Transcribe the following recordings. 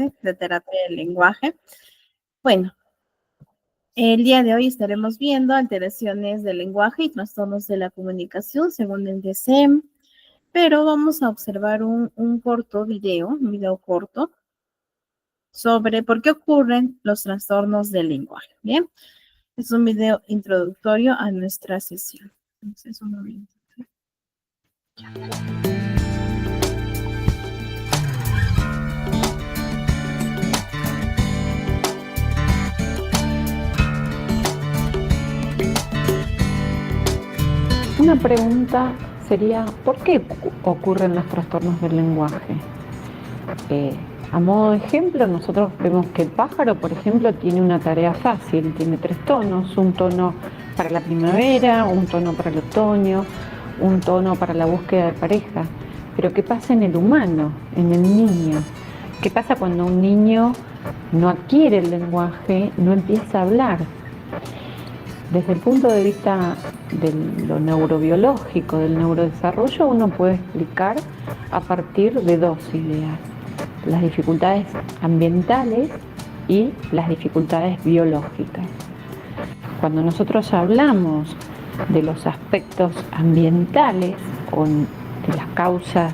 de terapia del lenguaje. Bueno, el día de hoy estaremos viendo alteraciones del lenguaje y trastornos de la comunicación según el DSM, pero vamos a observar un video corto sobre por qué ocurren los trastornos del lenguaje. Bien, es un video introductorio a nuestra sesión. Entonces, un momento. Una pregunta sería, ¿por qué ocurren los trastornos del lenguaje? A modo de ejemplo, nosotros vemos que el pájaro, por ejemplo, tiene una tarea fácil, tiene 3 tonos, un tono para la primavera, un tono para el otoño, un tono para la búsqueda de pareja. Pero ¿qué pasa en el humano, en el niño? ¿Qué pasa cuando un niño no adquiere el lenguaje, no empieza a hablar? Desde el punto de vista de lo neurobiológico, del neurodesarrollo, uno puede explicar a partir de 2 ideas: las dificultades ambientales y las dificultades biológicas. Cuando nosotros hablamos de los aspectos ambientales o de las causas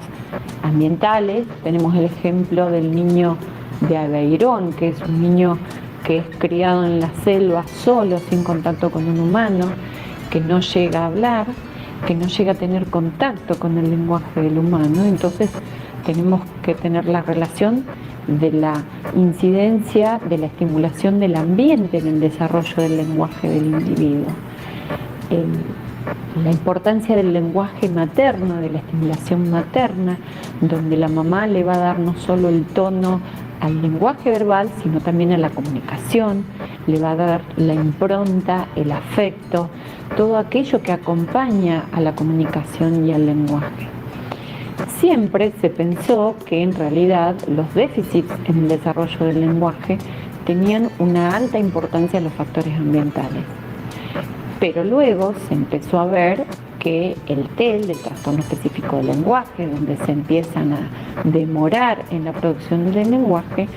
ambientales, tenemos el ejemplo del niño de Aveirón, que es un niño que es criado en la selva solo, sin contacto con un humano, que no llega a hablar, que no llega a tener contacto con el lenguaje del humano. Entonces tenemos que tener la relación de la incidencia de la estimulación del ambiente en el desarrollo del lenguaje del individuo. La importancia del lenguaje materno, de la estimulación materna, donde la mamá le va a dar no solo el tono al lenguaje verbal, sino también a la comunicación, le va a dar la impronta, el afecto, todo aquello que acompaña a la comunicación y al lenguaje. Siempre se pensó que en realidad los déficits en el desarrollo del lenguaje tenían una alta importancia en los factores ambientales. Pero luego se empezó a ver que el TEL, el trastorno específico del lenguaje, donde se empiezan a demorar en la producción del lenguaje,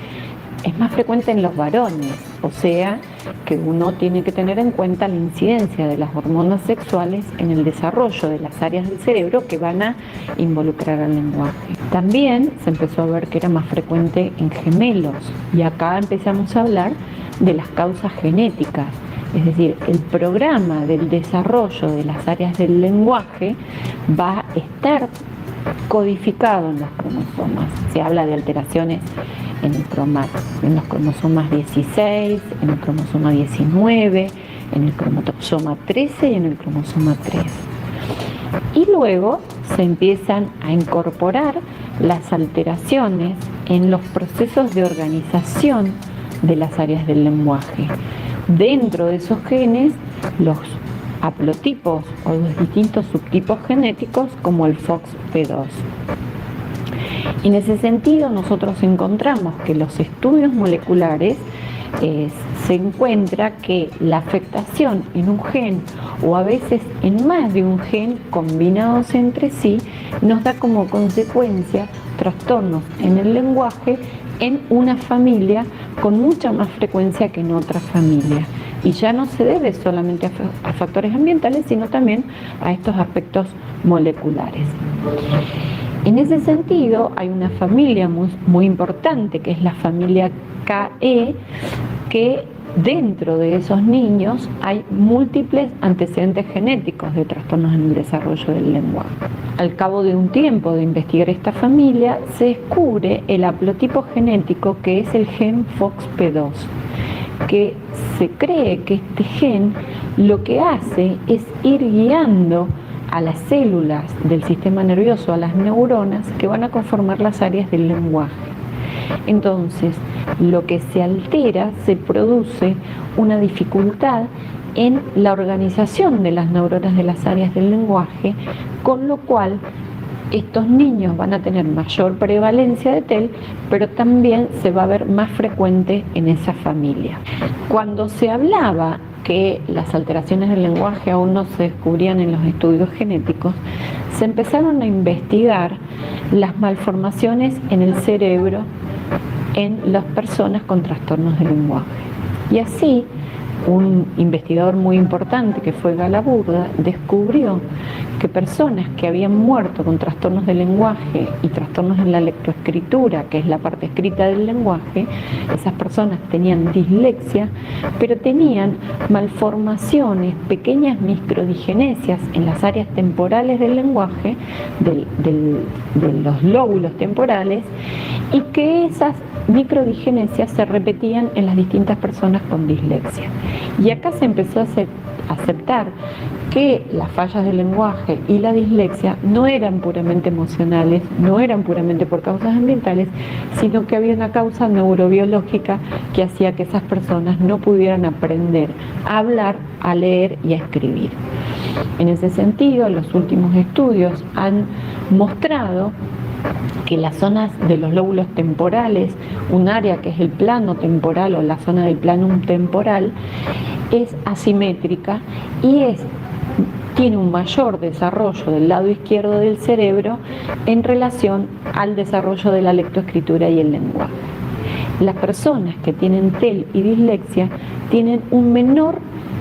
es más frecuente en los varones, o sea que uno tiene que tener en cuenta la incidencia de las hormonas sexuales en el desarrollo de las áreas del cerebro que van a involucrar al lenguaje. También se empezó a ver que era más frecuente en gemelos, y acá empezamos a hablar de las causas genéticas. Es decir, el programa del desarrollo de las áreas del lenguaje va a estar codificado en los cromosomas. Se habla de alteraciones en los cromosomas 16, en el cromosoma 19, en el cromosoma 13 y en el cromosoma 3. Y luego se empiezan a incorporar las alteraciones en los procesos de organización de las áreas del lenguaje. Dentro de esos genes, los haplotipos o los distintos subtipos genéticos como el FOXP2. En ese sentido, nosotros encontramos que los estudios moleculares se encuentra que la afectación en un gen o a veces en más de un gen combinados entre sí nos da como consecuencia trastornos en el lenguaje en una familia con mucha más frecuencia que en otra familia. Y ya no se debe solamente a factores ambientales, sino también a estos aspectos moleculares. En ese sentido, hay una familia muy importante, que es la familia KE, que dentro de esos niños hay múltiples antecedentes genéticos de trastornos en el desarrollo del lenguaje. Al cabo de un tiempo de investigar esta familia, se descubre el haplotipo genético que es el gen FOXP2, que se cree que este gen lo que hace es ir guiando a las células del sistema nervioso, a las neuronas que van a conformar las áreas del lenguaje. Entonces, lo que se altera, se produce una dificultad en la organización de las neuronas de las áreas del lenguaje, con lo cual estos niños van a tener mayor prevalencia de TEL, pero también se va a ver más frecuente en esa familia. Cuando se hablaba que las alteraciones del lenguaje aún no se descubrían en los estudios genéticos, se empezaron a investigar las malformaciones en el cerebro en las personas con trastornos del lenguaje. Y así, un investigador muy importante que fue Galaburda descubrió que personas que habían muerto con trastornos del lenguaje y trastornos en la lectoescritura, que es la parte escrita del lenguaje, esas personas tenían dislexia, pero tenían malformaciones, pequeñas microdigenesias en las áreas temporales del lenguaje, de los lóbulos temporales, y que esas microdigenesias se repetían en las distintas personas con dislexia. Y acá se empezó a aceptar que las fallas del lenguaje y la dislexia no eran puramente emocionales, no eran puramente por causas ambientales, sino que había una causa neurobiológica que hacía que esas personas no pudieran aprender a hablar, a leer y a escribir. En ese sentido, los últimos estudios han mostrado que las zonas de los lóbulos temporales, un área que es el plano temporal o la zona del planum temporal, es asimétrica y tiene un mayor desarrollo del lado izquierdo del cerebro en relación al desarrollo de la lectoescritura y el lenguaje. Las personas que tienen TEL y dislexia tienen un menor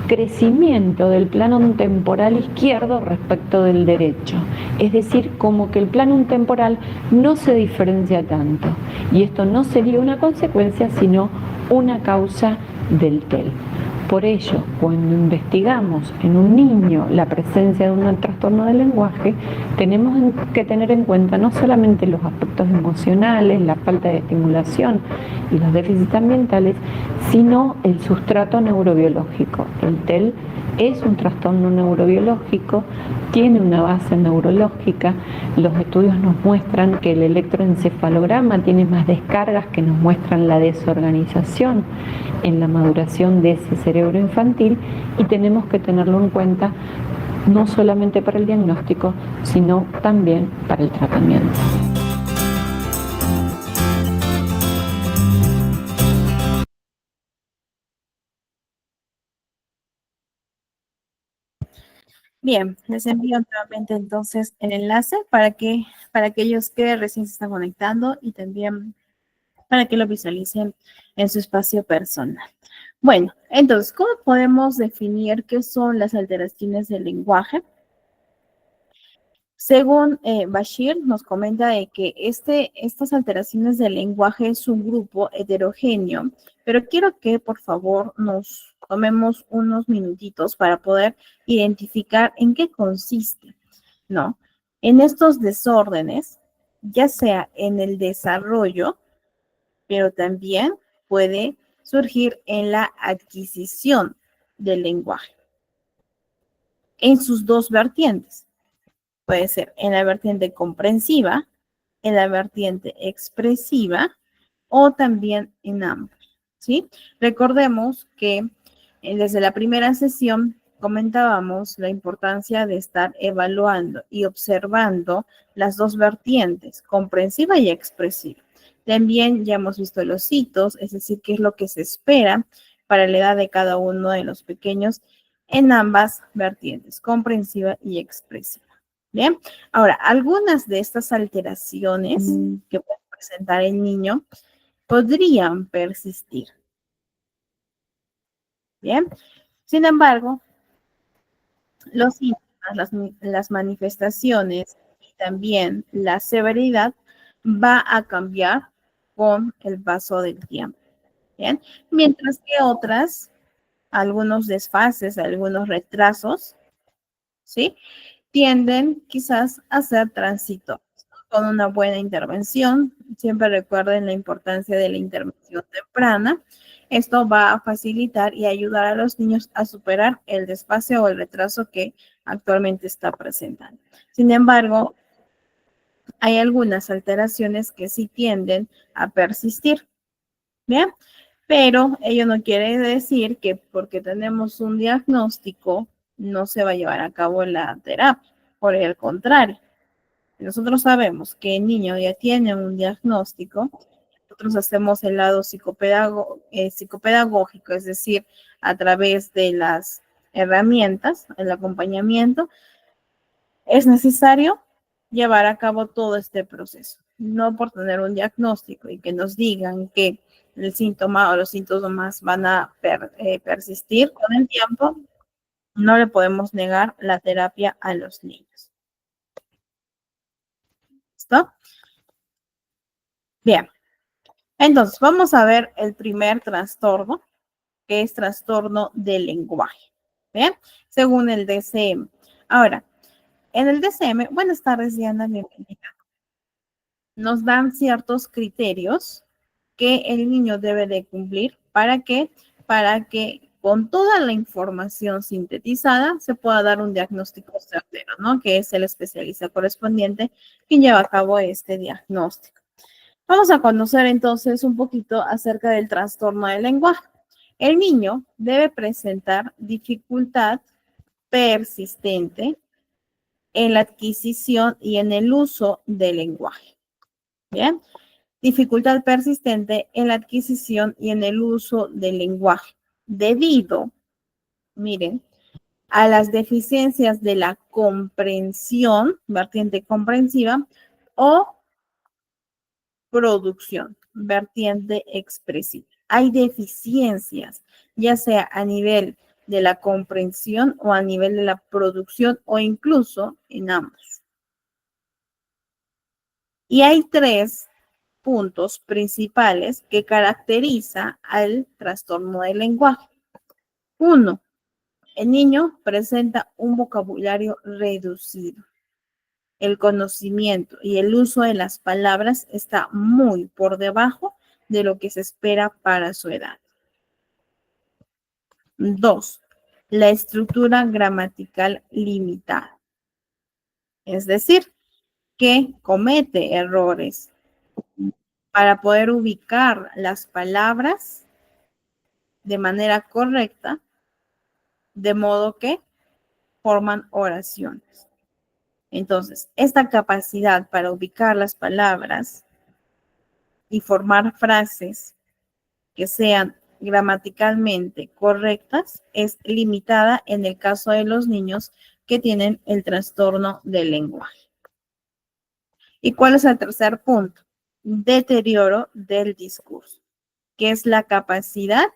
crecimiento del plano temporal izquierdo respecto del derecho. Es decir, como que el plano temporal no se diferencia tanto. Y esto no sería una consecuencia, sino una causa del TEL. Por ello, cuando investigamos en un niño la presencia de un trastorno del lenguaje, tenemos que tener en cuenta no solamente los aspectos emocionales, la falta de estimulación y los déficits ambientales, sino el sustrato neurobiológico. El TEL es un trastorno neurobiológico, tiene una base neurológica. Los estudios nos muestran que el electroencefalograma tiene más descargas que nos muestran la desorganización en la maduración de ese cerebro infantil, y tenemos que tenerlo en cuenta no solamente para el diagnóstico, sino también para el tratamiento. Bien, les envío nuevamente entonces el enlace para aquellos que recién se están conectando y también para que lo visualicen en su espacio personal. Bueno, entonces, ¿cómo podemos definir qué son las alteraciones del lenguaje? Según Bashir, nos comenta de que estas alteraciones del lenguaje es un grupo heterogéneo, pero quiero que por favor nos tomemos unos minutitos para poder identificar en qué consiste, ¿no? En estos desórdenes, ya sea en el desarrollo, pero también puede surgir en la adquisición del lenguaje, en sus dos vertientes. Puede ser en la vertiente comprensiva, en la vertiente expresiva o también en ambos, ¿sí? Recordemos que desde la primera sesión comentábamos la importancia de estar evaluando y observando las dos vertientes, comprensiva y expresiva. También ya hemos visto los hitos, es decir, qué es lo que se espera para la edad de cada uno de los pequeños en ambas vertientes, comprensiva y expresiva. Bien, ahora, algunas de estas alteraciones que puede presentar el niño podrían persistir. Bien, sin embargo, los síntomas, las manifestaciones y también la severidad va a cambiar con el paso del tiempo. Bien, mientras que otras, algunos desfases, algunos retrasos, ¿sí? Tienden quizás a ser transitorios. Con una buena intervención, siempre recuerden la importancia de la intervención temprana. Esto va a facilitar y ayudar a los niños a superar el desfase o el retraso que actualmente está presentando. Sin embargo, hay algunas alteraciones que sí tienden a persistir. Bien, pero ello no quiere decir que porque tenemos un diagnóstico no se va a llevar a cabo la terapia. Por el contrario, nosotros sabemos que el niño ya tiene un diagnóstico, nosotros hacemos el lado psicopedagógico, es decir, a través de las herramientas, el acompañamiento, es necesario llevar a cabo todo este proceso. no por tener un diagnóstico y que nos digan que el síntoma o los síntomas van a persistir con el tiempo, no le podemos negar la terapia a los niños. ¿Listo? Bien. Entonces, vamos a ver el primer trastorno, que es trastorno del lenguaje. ¿Bien? Según el DCM. Ahora, en el DCM, buenas tardes, Diana, bienvenida. Nos dan ciertos criterios que el niño debe de cumplir para que con toda la información sintetizada se pueda dar un diagnóstico certero, ¿no? Que es el especialista correspondiente quien lleva a cabo este diagnóstico. Vamos a conocer entonces un poquito acerca del trastorno del lenguaje. El niño debe presentar dificultad persistente en la adquisición y en el uso del lenguaje. Bien, dificultad persistente en la adquisición y en el uso del lenguaje, debido, miren, a las deficiencias de la comprensión, vertiente comprensiva, o producción, vertiente expresiva. Hay deficiencias, ya sea a nivel de la comprensión o a nivel de la producción o incluso en ambos. Y hay tres puntos principales que caracteriza al trastorno del lenguaje. Uno, el niño presenta un vocabulario reducido. El conocimiento y el uso de las palabras está muy por debajo de lo que se espera para su edad. Dos, la estructura gramatical limitada. Es decir, que comete errores para poder ubicar las palabras de manera correcta, de modo que forman oraciones. Entonces, esta capacidad para ubicar las palabras y formar frases que sean gramaticalmente correctas es limitada en el caso de los niños que tienen el trastorno del lenguaje. ¿Y cuál es el tercer punto? Deterioro del discurso, que es la capacidad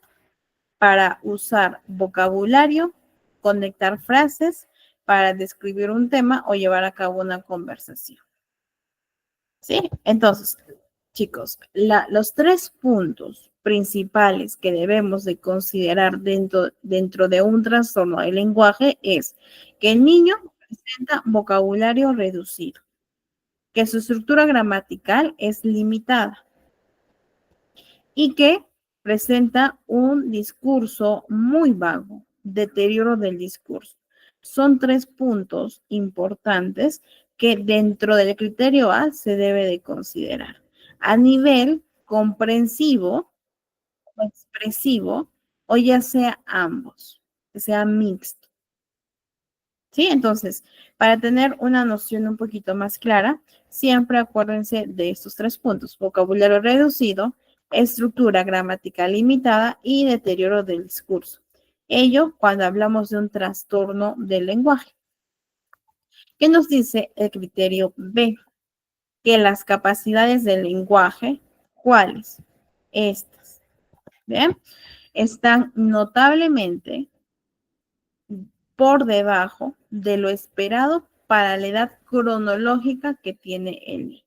para usar vocabulario, conectar frases para describir un tema o llevar a cabo una conversación. ¿Sí? Entonces, chicos, los tres puntos principales que debemos de considerar dentro de un trastorno del lenguaje es que el niño presenta vocabulario reducido, que su estructura gramatical es limitada y que presenta un discurso muy vago, deterioro del discurso. Son tres puntos importantes que dentro del criterio A se debe de considerar. A nivel comprensivo o expresivo, o ya sea ambos, que sea mixto. ¿Sí? Entonces, para tener una noción un poquito más clara, siempre acuérdense de estos tres puntos: vocabulario reducido, estructura gramatical limitada y deterioro del discurso. Ello cuando hablamos de un trastorno del lenguaje. ¿Qué nos dice el criterio B? Que las capacidades del lenguaje, ¿cuáles? Estas, ¿bien? Están notablemente por debajo de lo esperado para la edad cronológica que tiene el niño.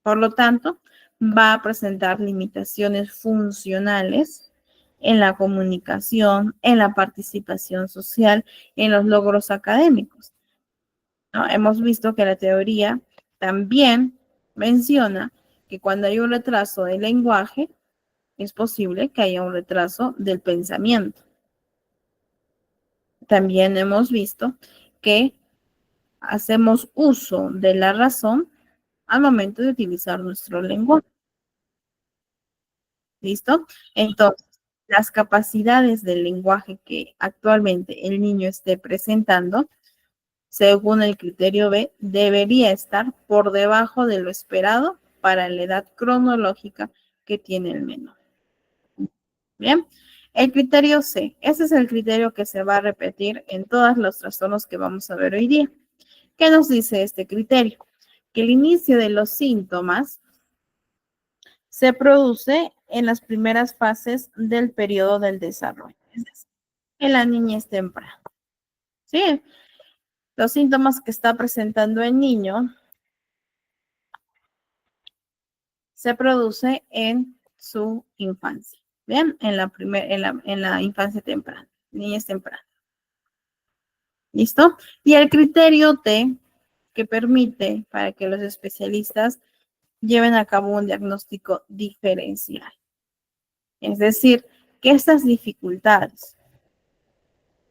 Por lo tanto, va a presentar limitaciones funcionales en la comunicación, en la participación social, en los logros académicos, ¿no? Hemos visto que la teoría también menciona que cuando hay un retraso del lenguaje, es posible que haya un retraso del pensamiento. También hemos visto que hacemos uso de la razón al momento de utilizar nuestro lenguaje. ¿Listo? Entonces, las capacidades del lenguaje que actualmente el niño esté presentando, según el criterio B, debería estar por debajo de lo esperado para la edad cronológica que tiene el menor. Bien, el criterio C, ese es el criterio que se va a repetir en todos los trastornos que vamos a ver hoy día. ¿Qué nos dice este criterio? que el inicio de los síntomas se produce en las primeras fases del periodo del desarrollo, es decir, en la niñez temprana. ¿Sí? Los síntomas que está presentando el niño se produce en su infancia. Bien, en la infancia temprana, niñez temprana. ¿Listo? Y el criterio T que permite para que los especialistas lleven a cabo un diagnóstico diferencial. Es decir, que estas dificultades,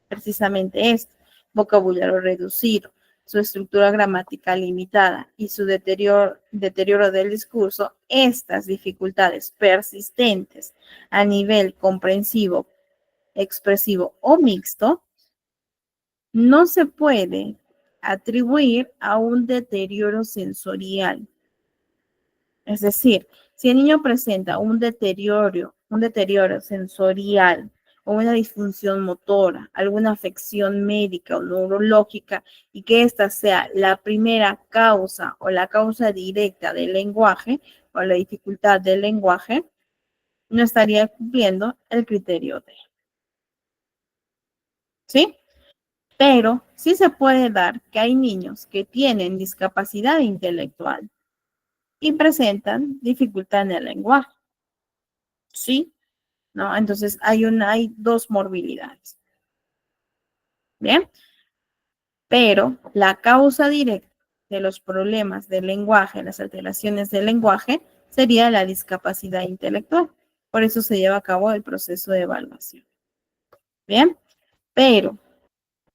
precisamente esto, vocabulario reducido, su estructura gramatical limitada y su deterioro del discurso, estas dificultades persistentes a nivel comprensivo, expresivo o mixto, no se puede atribuir a un deterioro sensorial. Es decir, si el niño presenta un deterioro sensorial o una disfunción motora, alguna afección médica o neurológica, y que esta sea la primera causa o la causa directa del lenguaje o la dificultad del lenguaje, no estaría cumpliendo el criterio D. ¿Sí? Pero sí se puede dar que hay niños que tienen discapacidad intelectual y presentan dificultad en el lenguaje. ¿Sí? ¿No? Entonces hay dos morbilidades. Bien, pero la causa directa de los problemas del lenguaje, las alteraciones del lenguaje, sería la discapacidad intelectual. Por eso se lleva a cabo el proceso de evaluación. Bien, pero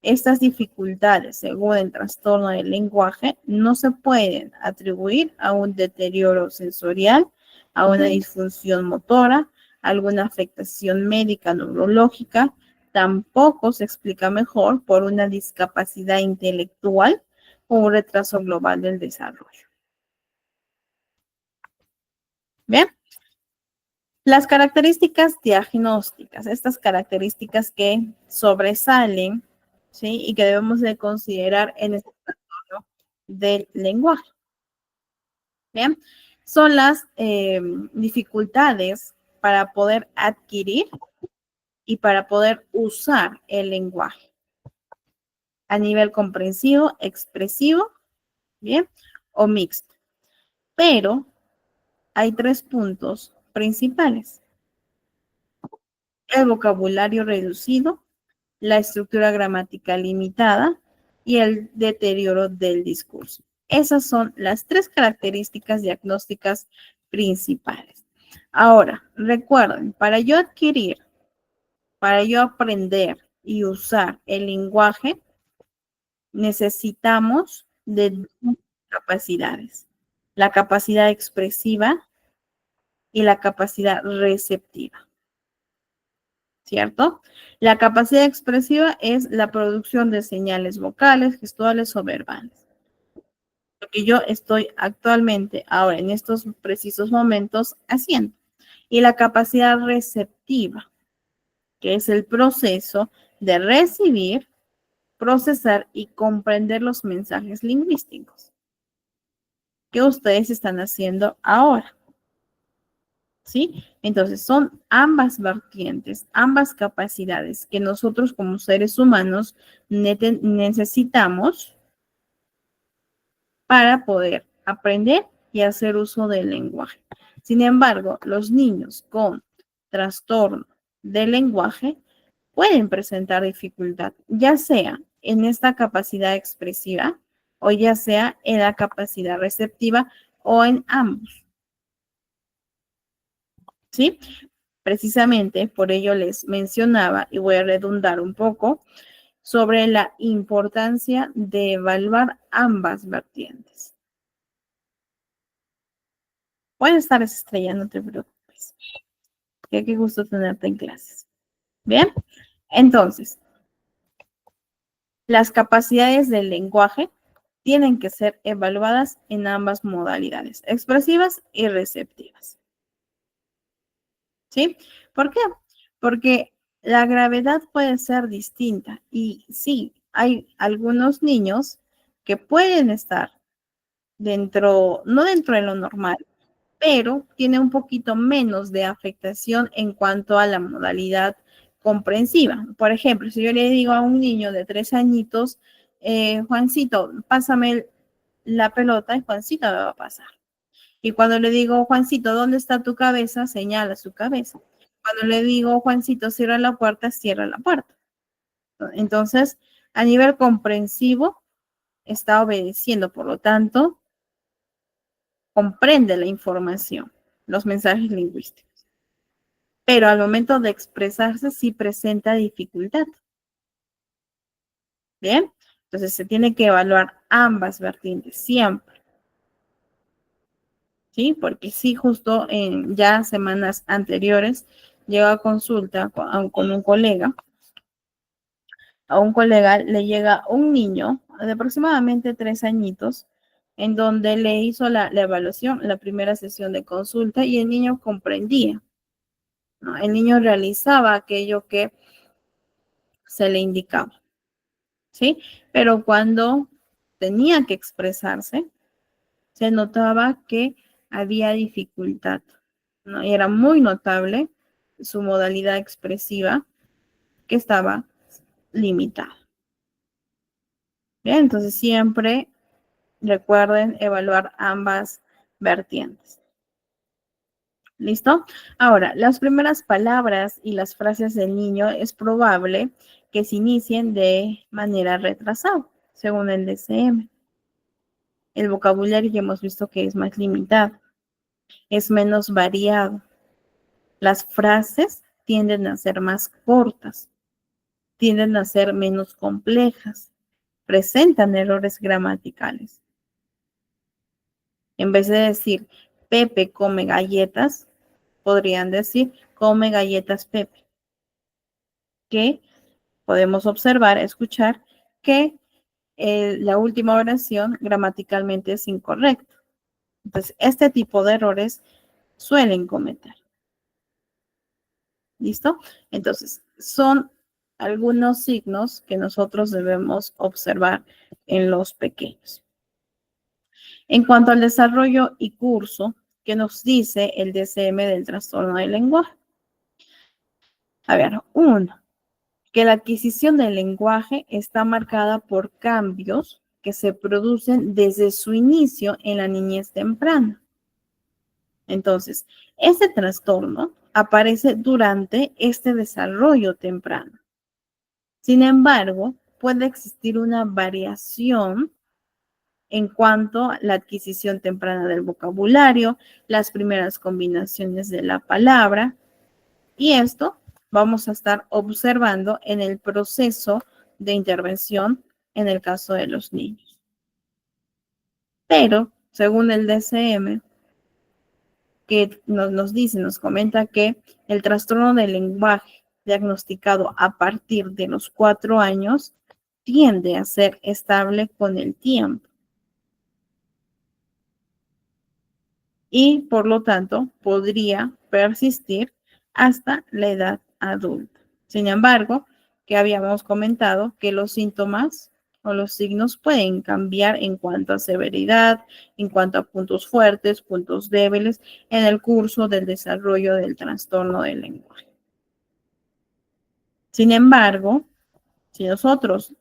estas dificultades, según el trastorno del lenguaje, no se pueden atribuir a un deterioro sensorial, a una disfunción motora, a alguna afectación médica neurológica. Tampoco se explica mejor por una discapacidad intelectual o un retraso global del desarrollo. Bien, las características diagnósticas, estas características que sobresalen, ¿sí? Y que debemos de considerar en este trastorno del lenguaje. Bien, son las dificultades para poder adquirir y para poder usar el lenguaje a nivel comprensivo, expresivo, bien, o mixto. Pero hay tres puntos principales: el vocabulario reducido, la estructura gramatical limitada y el deterioro del discurso. Esas son las tres características diagnósticas principales. Ahora, recuerden, para yo adquirir, para yo aprender y usar el lenguaje, necesitamos de dos capacidades: la capacidad expresiva y la capacidad receptiva. ¿Cierto? La capacidad expresiva es la producción de señales vocales, gestuales o verbales. Lo que yo estoy actualmente, ahora, en estos precisos momentos, haciendo. Y la capacidad receptiva, que es el proceso de recibir, procesar y comprender los mensajes lingüísticos que ustedes están haciendo ahora. ¿Sí? Entonces son ambas vertientes, ambas capacidades que nosotros como seres humanos necesitamos para poder aprender y hacer uso del lenguaje. Sin embargo, los niños con trastorno del lenguaje pueden presentar dificultad, ya sea en esta capacidad expresiva o ya sea en la capacidad receptiva o en ambos. ¿Sí? Precisamente por ello les mencionaba, y voy a redundar un poco, sobre la importancia de evaluar ambas vertientes. Puedes estar estrellando, no te preocupes. Qué gusto tenerte en clases. Bien, entonces, las capacidades del lenguaje tienen que ser evaluadas en ambas modalidades, expresivas y receptivas. ¿Sí? ¿Por qué? Porque la gravedad puede ser distinta y sí, hay algunos niños que pueden estar no dentro de lo normal, pero tiene un poquito menos de afectación en cuanto a la modalidad comprensiva. Por ejemplo, si yo le digo a un niño de 3 añitos, Juancito, pásame la pelota, y Juancito me va a pasar. Y cuando le digo, Juancito, ¿dónde está tu cabeza? Señala su cabeza. Cuando le digo, Juancito, cierra la puerta, cierra la puerta. Entonces, a nivel comprensivo, está obedeciendo, por lo tanto, comprende la información, los mensajes lingüísticos. Pero al momento de expresarse sí presenta dificultad. Bien, entonces se tiene que evaluar ambas vertientes siempre. ¿Sí? Porque sí, justo en ya semanas anteriores llegó a consulta con un colega. A un colega le llega un niño de aproximadamente 3 añitos, en donde le hizo la evaluación, la primera sesión de consulta, y el niño comprendía, ¿no? El niño realizaba aquello que se le indicaba, ¿sí? Pero cuando tenía que expresarse, se notaba que había dificultad, ¿no? Y era muy notable su modalidad expresiva, que estaba limitada. Bien, entonces siempre recuerden evaluar ambas vertientes. ¿Listo? Ahora, las primeras palabras y las frases del niño es probable que se inicien de manera retrasada, según el DCM. El vocabulario ya hemos visto que es más limitado, es menos variado. Las frases tienden a ser más cortas, tienden a ser menos complejas, presentan errores gramaticales. En vez de decir Pepe come galletas, podrían decir come galletas Pepe, que podemos observar, escuchar que la última oración gramaticalmente es incorrecta. Entonces, este tipo de errores suelen cometer. ¿Listo? Entonces, son algunos signos que nosotros debemos observar en los pequeños. En cuanto al desarrollo y curso, ¿qué nos dice el DCM del trastorno del lenguaje? A ver, uno, que la adquisición del lenguaje está marcada por cambios que se producen desde su inicio en la niñez temprana. Entonces, este trastorno aparece durante este desarrollo temprano. Sin embargo, puede existir una variación en cuanto a la adquisición temprana del vocabulario, las primeras combinaciones de la palabra, y esto vamos a estar observando en el proceso de intervención en el caso de los niños. Pero, según el DCM, que nos comenta que el trastorno del lenguaje diagnosticado a partir de los 4 años tiende a ser estable con el tiempo y por lo tanto podría persistir hasta la edad adulta. Sin embargo, que habíamos comentado que los síntomas o los signos pueden cambiar en cuanto a severidad, en cuanto a puntos fuertes, puntos débiles en el curso del desarrollo del trastorno del lenguaje. Sin embargo, si nosotros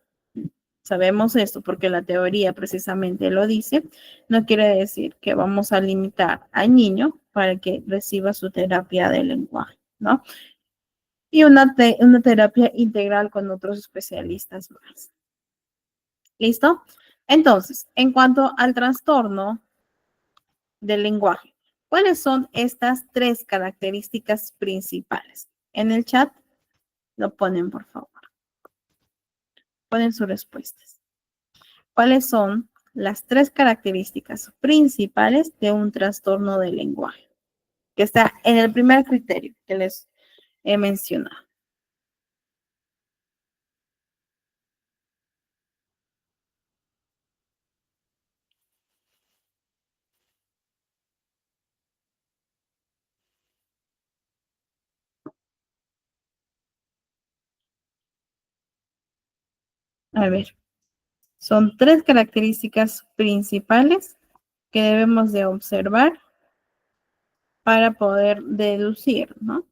sabemos esto porque la teoría precisamente lo dice, no quiere decir que vamos a limitar al niño para que reciba su terapia de lenguaje, ¿no? Y una terapia integral con otros especialistas más. ¿Listo? Entonces, en cuanto al trastorno del lenguaje, ¿cuáles son estas 3 características principales? En el chat lo ponen, por favor. Ponen sus respuestas. ¿Cuáles son las 3 características principales de un trastorno del lenguaje? Que está en el primer criterio que les he mencionado. A ver, son 3 características principales que debemos de observar para poder deducir, ¿no?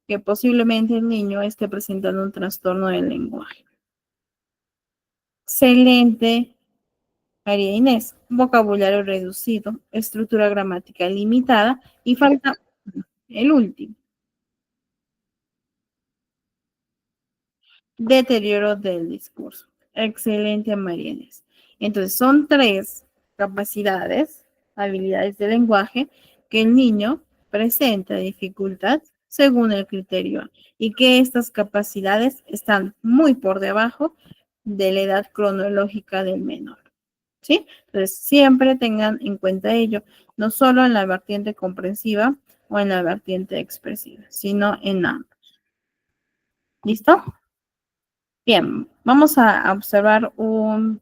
Que posiblemente el niño esté presentando un trastorno del lenguaje. Excelente, María Inés. Vocabulario reducido, estructura gramatical limitada y falta el último. Deterioro del discurso. Excelente, María Inés. Entonces, son 3 capacidades, habilidades de lenguaje que el niño presenta dificultad según el criterio y que estas capacidades están muy por debajo de la edad cronológica del menor. ¿Sí? Entonces, siempre tengan en cuenta ello, no solo en la vertiente comprensiva o en la vertiente expresiva, sino en ambos. ¿Listo? Bien, vamos a observar un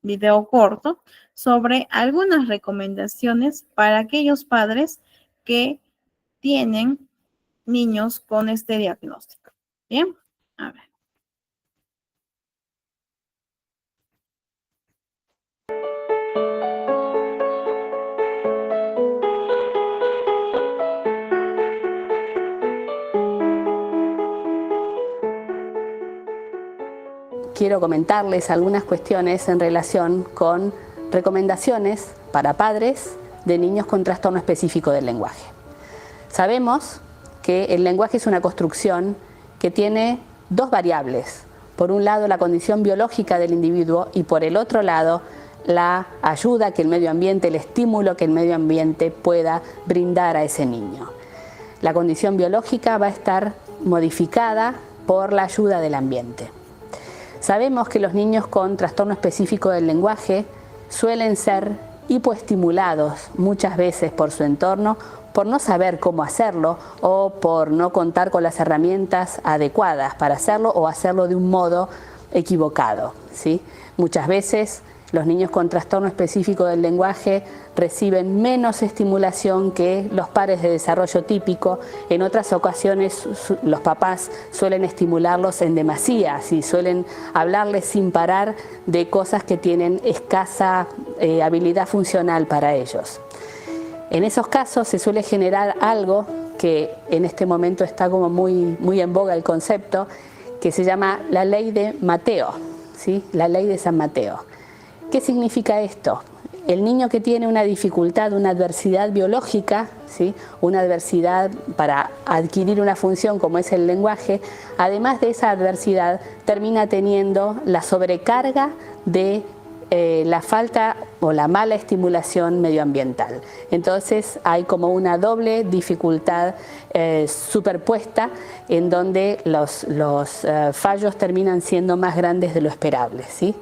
video corto sobre algunas recomendaciones para aquellos padres que tienen niños con este diagnóstico. Bien, a ver. Quiero comentarles algunas cuestiones en relación con recomendaciones para padres de niños con trastorno específico del lenguaje. Sabemos que el lenguaje es una construcción que tiene 2 variables. Por un lado, la condición biológica del individuo y por el otro lado, la ayuda que el medio ambiente, el estímulo que el medio ambiente pueda brindar a ese niño. La condición biológica va a estar modificada por la ayuda del ambiente. Sabemos que los niños con trastorno específico del lenguaje suelen ser hipoestimulados muchas veces por su entorno, por no saber cómo hacerlo o por no contar con las herramientas adecuadas para hacerlo o hacerlo de un modo equivocado, ¿sí? Muchas veces los niños con trastorno específico del lenguaje reciben menos estimulación que los pares de desarrollo típico. En otras ocasiones los papás suelen estimularlos en demasía, ¿sí? Suelen hablarles sin parar de cosas que tienen escasa habilidad funcional para ellos. En esos casos se suele generar algo que en este momento está como muy en boga el concepto, que se llama la ley de Mateo, ¿sí? La ley de San Mateo. ¿Qué significa esto? El niño que tiene una dificultad, una adversidad biológica, ¿sí? Una adversidad para adquirir una función como es el lenguaje, además de esa adversidad termina teniendo la sobrecarga de la falta o la mala estimulación medioambiental. Entonces hay como una doble dificultad superpuesta en donde los fallos terminan siendo más grandes de lo esperable, ¿sí?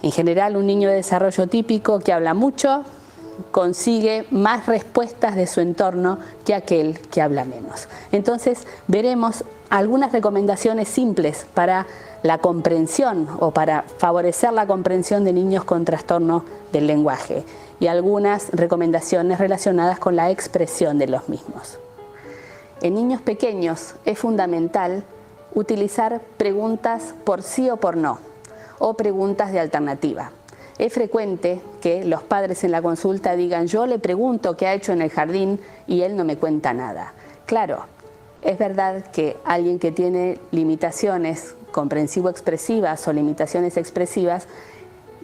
En general, un niño de desarrollo típico que habla mucho consigue más respuestas de su entorno que aquel que habla menos. Entonces, veremos algunas recomendaciones simples para la comprensión o para favorecer la comprensión de niños con trastorno del lenguaje y algunas recomendaciones relacionadas con la expresión de los mismos. En niños pequeños es fundamental utilizar preguntas por sí o por no, o preguntas de alternativa. Es frecuente que los padres en la consulta digan: yo le pregunto qué ha hecho en el jardín y él no me cuenta nada. Claro, es verdad que alguien que tiene limitaciones comprensivo-expresivas o limitaciones expresivas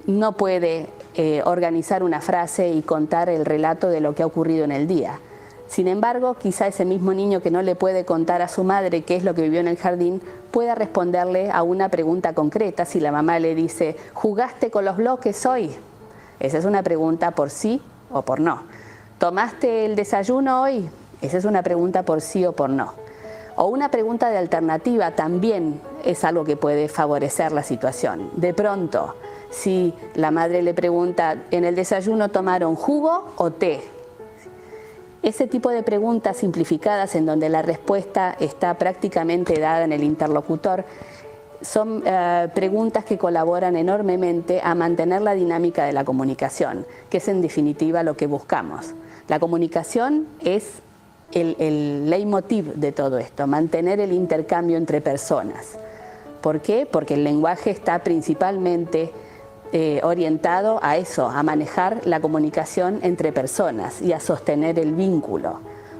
no puede organizar una frase y contar el relato de lo que ha ocurrido en el día. Sin embargo, quizá ese mismo niño que no le puede contar a su madre qué es lo que vivió en el jardín pueda responderle a una pregunta concreta. Si la mamá le dice: ¿jugaste con los bloques hoy? Esa es una pregunta por sí o por no. ¿Tomaste el desayuno hoy? Esa es una pregunta por sí o por no. O una pregunta de alternativa también es algo que puede favorecer la situación. De pronto, si la madre le pregunta: ¿en el desayuno tomaron jugo o té? Ese tipo de preguntas simplificadas en donde la respuesta está prácticamente dada en el interlocutor son preguntas que colaboran enormemente a mantener la dinámica de la comunicación, que es en definitiva lo que buscamos. La comunicación es el leitmotiv de todo esto, mantener el intercambio entre personas. ¿Por qué? Porque el lenguaje está principalmente orientado a eso, a manejar la comunicación entre personas y a sostener el vínculo.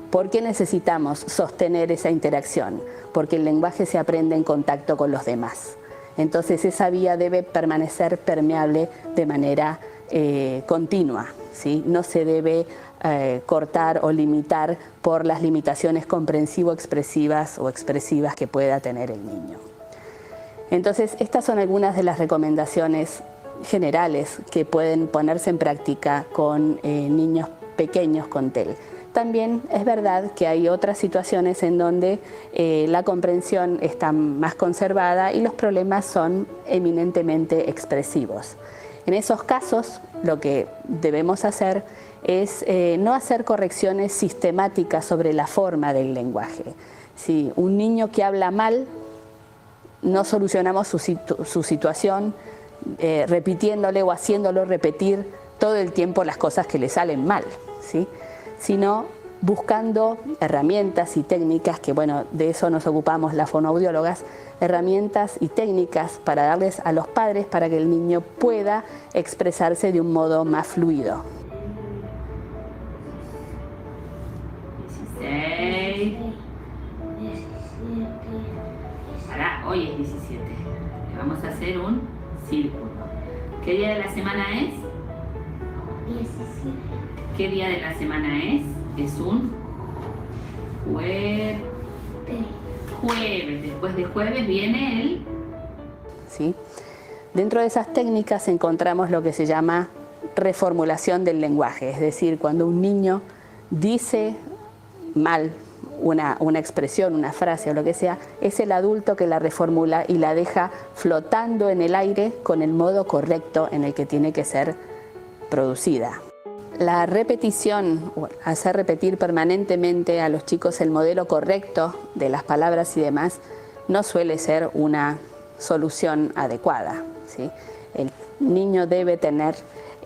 ¿Por qué necesitamos sostener esa interacción? Porque el lenguaje se aprende en contacto con los demás. Entonces esa vía debe permanecer permeable de manera continua, ¿sí? No se debe cortar o limitar por las limitaciones comprensivo-expresivas o expresivas que pueda tener el niño. Entonces, estas son algunas de las recomendaciones generales que pueden ponerse en práctica con niños pequeños con TEL. También es verdad que hay otras situaciones en donde la comprensión está más conservada y los problemas son eminentemente expresivos. En esos casos, lo que debemos hacer es no hacer correcciones sistemáticas sobre la forma del lenguaje. Si un niño que habla mal, no solucionamos su situación repitiéndole o haciéndolo repetir todo el tiempo las cosas que le salen mal, ¿sí? Sino buscando herramientas y técnicas, que bueno, de eso nos ocupamos las fonoaudiólogas, herramientas y técnicas para darles a los padres para que el niño pueda expresarse de un modo más fluido. 16. Ahora, hoy es 17. Le vamos a hacer un círculo. ¿Qué día de la semana es? 17. ¿Qué día de la semana es? Es un jueves. Después de jueves viene el... ¿Sí? Dentro de esas técnicas encontramos lo que se llama reformulación del lenguaje, es decir, cuando un niño dice mal una expresión, una frase o lo que sea, es el adulto que la reformula y la deja flotando en el aire con el modo correcto en el que tiene que ser producida. La repetición, hacer repetir permanentemente a los chicos el modelo correcto de las palabras y demás, no suele ser una solución adecuada, ¿sí? El niño debe tener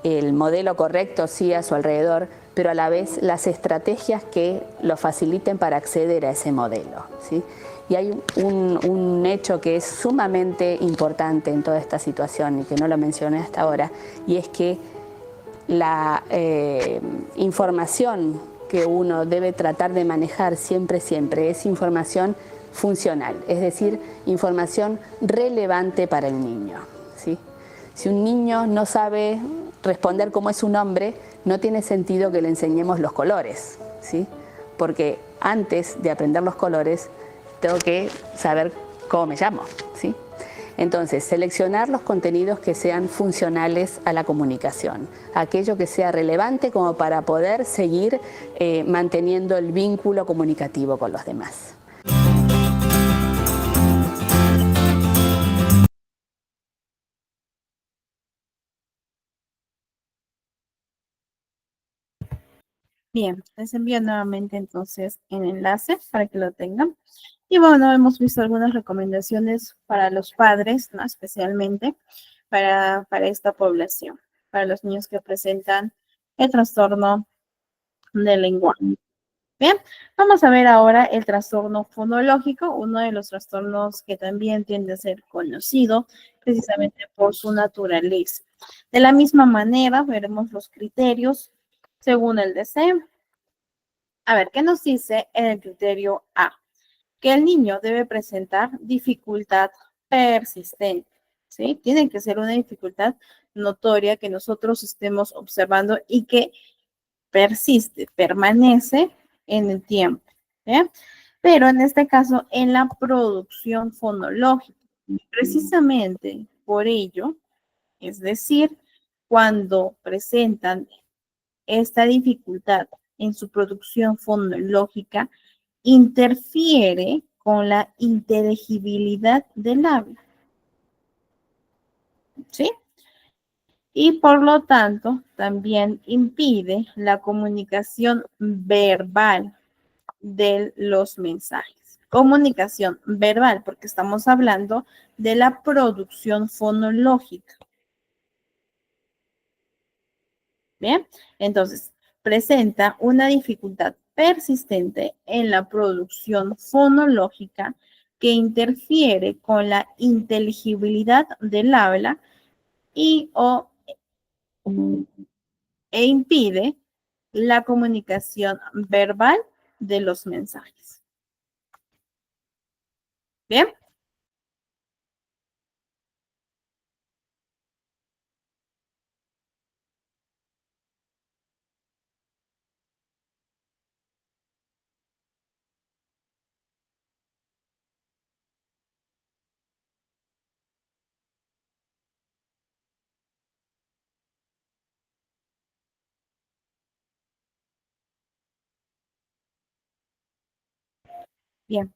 el modelo correcto, sí, a su alrededor, pero a la vez las estrategias que lo faciliten para acceder a ese modelo, ¿sí? Y hay un hecho que es sumamente importante en toda esta situación y que no lo mencioné hasta ahora, y es que la información que uno debe tratar de manejar siempre es información funcional, es decir, información relevante para el niño, ¿sí? Si un niño no sabe responder cómo es su nombre, no tiene sentido que le enseñemos los colores, ¿sí? Porque antes de aprender los colores, tengo que saber cómo me llamo, ¿sí? Entonces, seleccionar los contenidos que sean funcionales a la comunicación, aquello que sea relevante como para poder seguir manteniendo el vínculo comunicativo con los demás. Bien, les envío nuevamente entonces el enlace para que lo tengan. Y bueno, hemos visto algunas recomendaciones para los padres, ¿no? Especialmente para esta población, para los niños que presentan el trastorno del lenguaje. Bien, vamos a ver ahora el trastorno fonológico, uno de los trastornos que también tiende a ser conocido precisamente por su naturaleza. De la misma manera, veremos los criterios según el DSM. A ver, ¿qué nos dice en el criterio A? Que el niño debe presentar dificultad persistente, ¿sí? Tiene que ser una dificultad notoria que nosotros estemos observando y que persiste, permanece en el tiempo, ¿sí? Pero en este caso, en la producción fonológica. Precisamente por ello, es decir, cuando presentan esta dificultad en su producción fonológica, interfiere con la inteligibilidad del habla, ¿sí? Y por lo tanto, también impide la comunicación verbal de los mensajes. Comunicación verbal, porque estamos hablando de la producción fonológica. Bien, entonces, presenta una dificultad persistente en la producción fonológica que interfiere con la inteligibilidad del habla y o e impide la comunicación verbal de los mensajes. ¿Bien? Bien,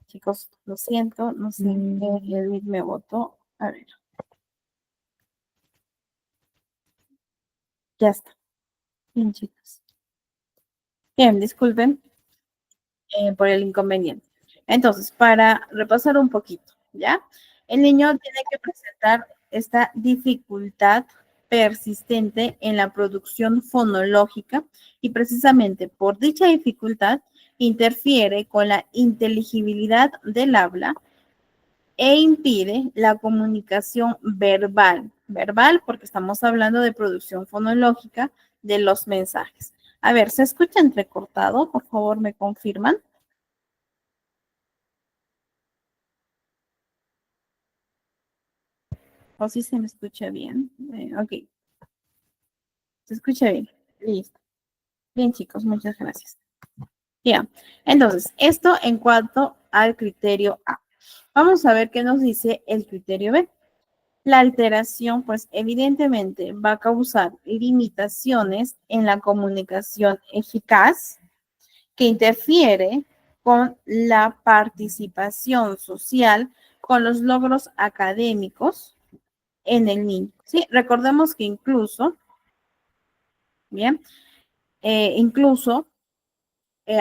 chicos, lo siento, no sé qué Edwin me votó. A ver. Ya está. Bien, chicos. Bien, disculpen por el inconveniente. Entonces, para repasar un poquito, ¿ya? El niño tiene que presentar esta dificultad persistente en la producción fonológica y precisamente por dicha dificultad interfiere con la inteligibilidad del habla e impide la comunicación verbal. Verbal porque estamos hablando de producción fonológica de los mensajes. A ver, ¿se escucha entrecortado? Por favor, me confirman. O si se me escucha bien. Ok, se escucha bien. Listo. Bien, chicos, muchas gracias. Ya, entonces, esto en cuanto al criterio A. Vamos a ver qué nos dice el criterio B. La alteración, pues evidentemente va a causar limitaciones en la comunicación eficaz que interfiere con la participación social, con los logros académicos en el niño. ¿Sí? Recordemos que incluso, bien, incluso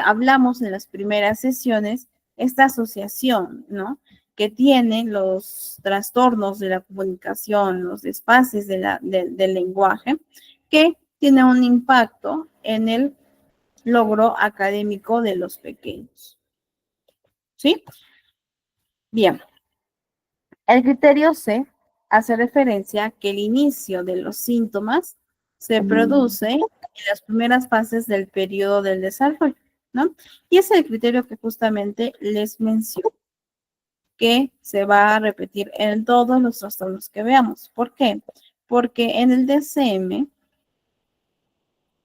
hablamos en las primeras sesiones esta asociación, ¿no? Que tiene los trastornos de la comunicación, los desfases del lenguaje, que tiene un impacto en el logro académico de los pequeños. ¿Sí? Bien. El criterio C hace referencia a que el inicio de los síntomas se produce en las primeras fases del periodo del desarrollo, ¿no? Y es el criterio que justamente les menciono, que se va a repetir en todos los trastornos que veamos. ¿Por qué? Porque en el DCM,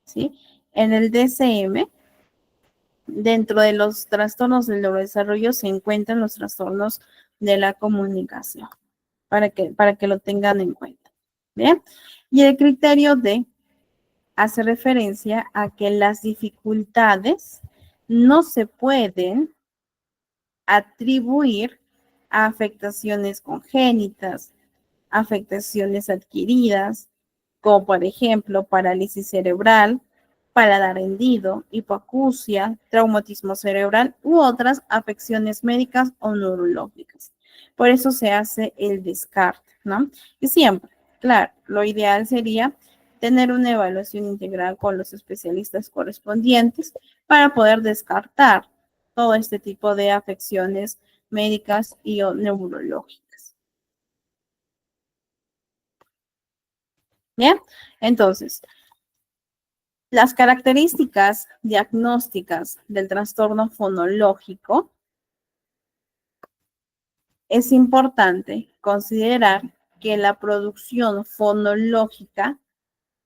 ¿sí? En el DCM, dentro de los trastornos del neurodesarrollo se encuentran los trastornos de la comunicación, para que lo tengan en cuenta. ¿Bien? Y el criterio D hace referencia a que las dificultades no se pueden atribuir a afectaciones congénitas, afectaciones adquiridas, como por ejemplo parálisis cerebral, paladar hendido, hipoacusia, traumatismo cerebral u otras afecciones médicas o neurológicas. Por eso se hace el descarte, ¿no? Y siempre, claro, lo ideal sería tener una evaluación integral con los especialistas correspondientes para poder descartar todo este tipo de afecciones médicas y o neurológicas. Bien, entonces, las características diagnósticas del trastorno fonológico, es importante considerar que la producción fonológica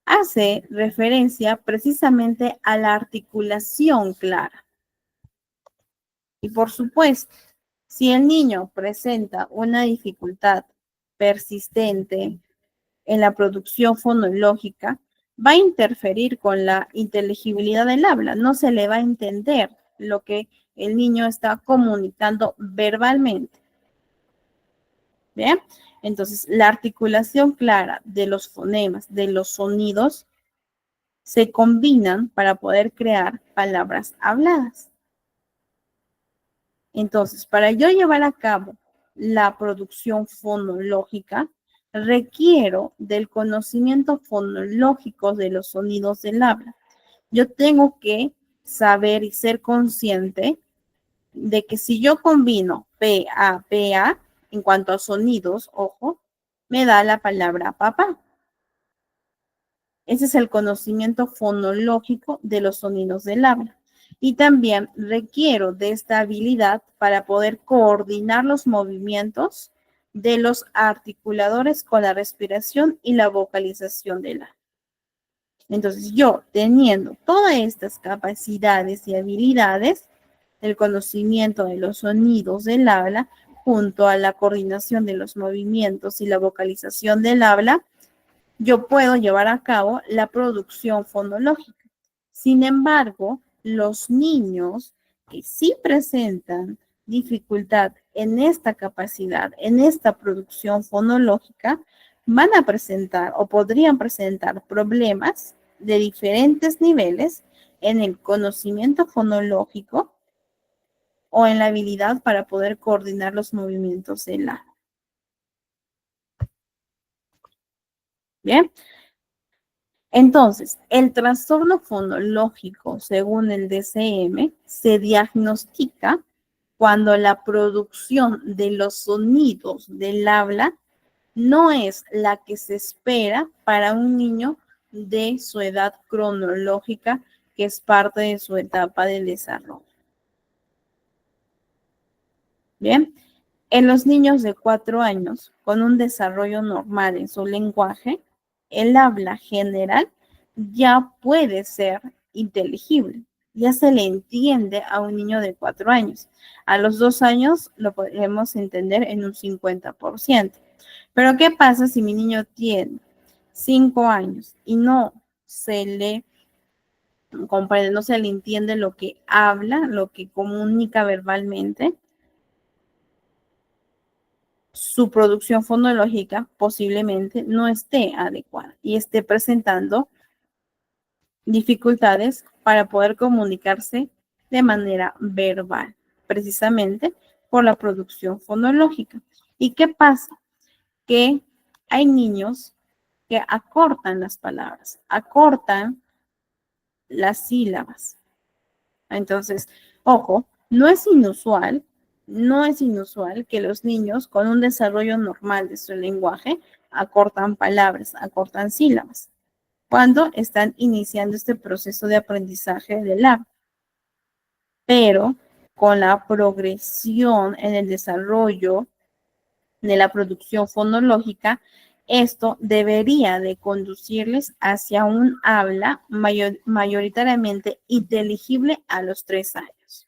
hace referencia precisamente a la articulación clara. Y por supuesto, si el niño presenta una dificultad persistente en la producción fonológica, va a interferir con la inteligibilidad del habla. No se le va a entender lo que el niño está comunicando verbalmente. ¿Bien? Entonces, la articulación clara de los fonemas, de los sonidos, se combinan para poder crear palabras habladas. Entonces, para yo llevar a cabo la producción fonológica, requiero del conocimiento fonológico de los sonidos del habla. Yo tengo que saber y ser consciente de que si yo combino PA, PA, en cuanto a sonidos, ojo, me da la palabra papá. Ese es el conocimiento fonológico de los sonidos del habla. Y también requiero de esta habilidad para poder coordinar los movimientos de los articuladores con la respiración y la vocalización del habla. Entonces, yo teniendo todas estas capacidades y habilidades, el conocimiento de los sonidos del habla, junto a la coordinación de los movimientos y la vocalización del habla, yo puedo llevar a cabo la producción fonológica. Sin embargo, los niños que sí presentan dificultad en esta capacidad, en esta producción fonológica, van a presentar o podrían presentar problemas de diferentes niveles en el conocimiento fonológico o en la habilidad para poder coordinar los movimientos del habla. Bien. Entonces, el trastorno fonológico, según el DSM, se diagnostica cuando la producción de los sonidos del habla no es la que se espera para un niño de su edad cronológica, que es parte de su etapa de desarrollo. Bien, en los niños de 4 años, con un desarrollo normal en su lenguaje, el habla general ya puede ser inteligible, ya se le entiende a un niño de 4 años. A los 2 años lo podemos entender en un 50%. Pero ¿qué pasa si mi niño tiene 5 años y no se le comprende, no se le entiende lo que habla, lo que comunica verbalmente? Su producción fonológica posiblemente no esté adecuada y esté presentando dificultades para poder comunicarse de manera verbal, precisamente por la producción fonológica. ¿Y qué pasa? Que hay niños que acortan las palabras, acortan las sílabas. Entonces, ojo, no es inusual que los niños con un desarrollo normal de su lenguaje acortan palabras, acortan sílabas, cuando están iniciando este proceso de aprendizaje del habla. Pero con la progresión en el desarrollo de la producción fonológica, esto debería de conducirles hacia un habla mayoritariamente inteligible a los 3 años.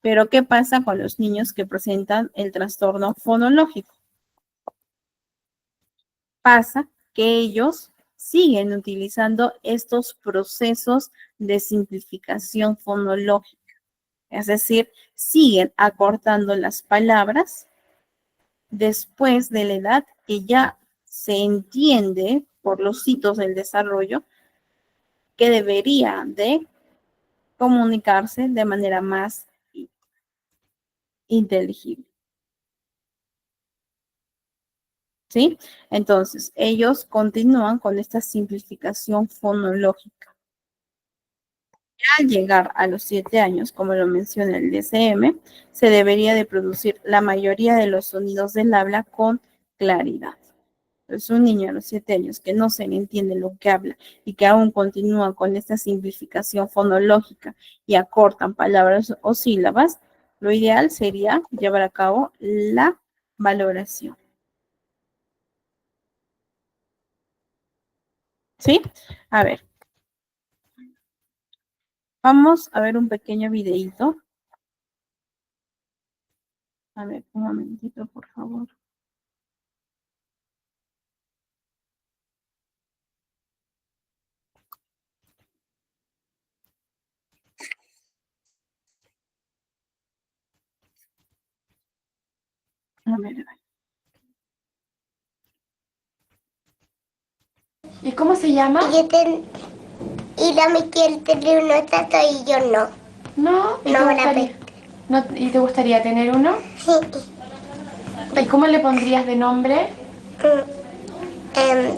Pero ¿qué pasa con los niños que presentan el trastorno fonológico? Pasa que ellos siguen utilizando estos procesos de simplificación fonológica, es decir, siguen acortando las palabras después de la edad que ya se entiende por los hitos del desarrollo que debería de comunicarse de manera más inteligible. ¿Sí? Entonces, ellos continúan con esta simplificación fonológica. Al llegar a los 7 años, como lo menciona el DSM, se debería de producir la mayoría de los sonidos del habla con claridad. Entonces, un niño a los 7 años que no se le entiende lo que habla y que aún continúa con esta simplificación fonológica y acortan palabras o sílabas, lo ideal sería llevar a cabo la valoración. ¿Sí? A ver. Vamos a ver un pequeño videíto. A ver, un momentito, por favor. A ver. ¿Y cómo se llama? Y la mi quiere tener una estatua y yo no. No, ¿y, No, te la gustaría, ¿y te gustaría tener uno? Sí. ¿Y cómo le pondrías de nombre? Dale,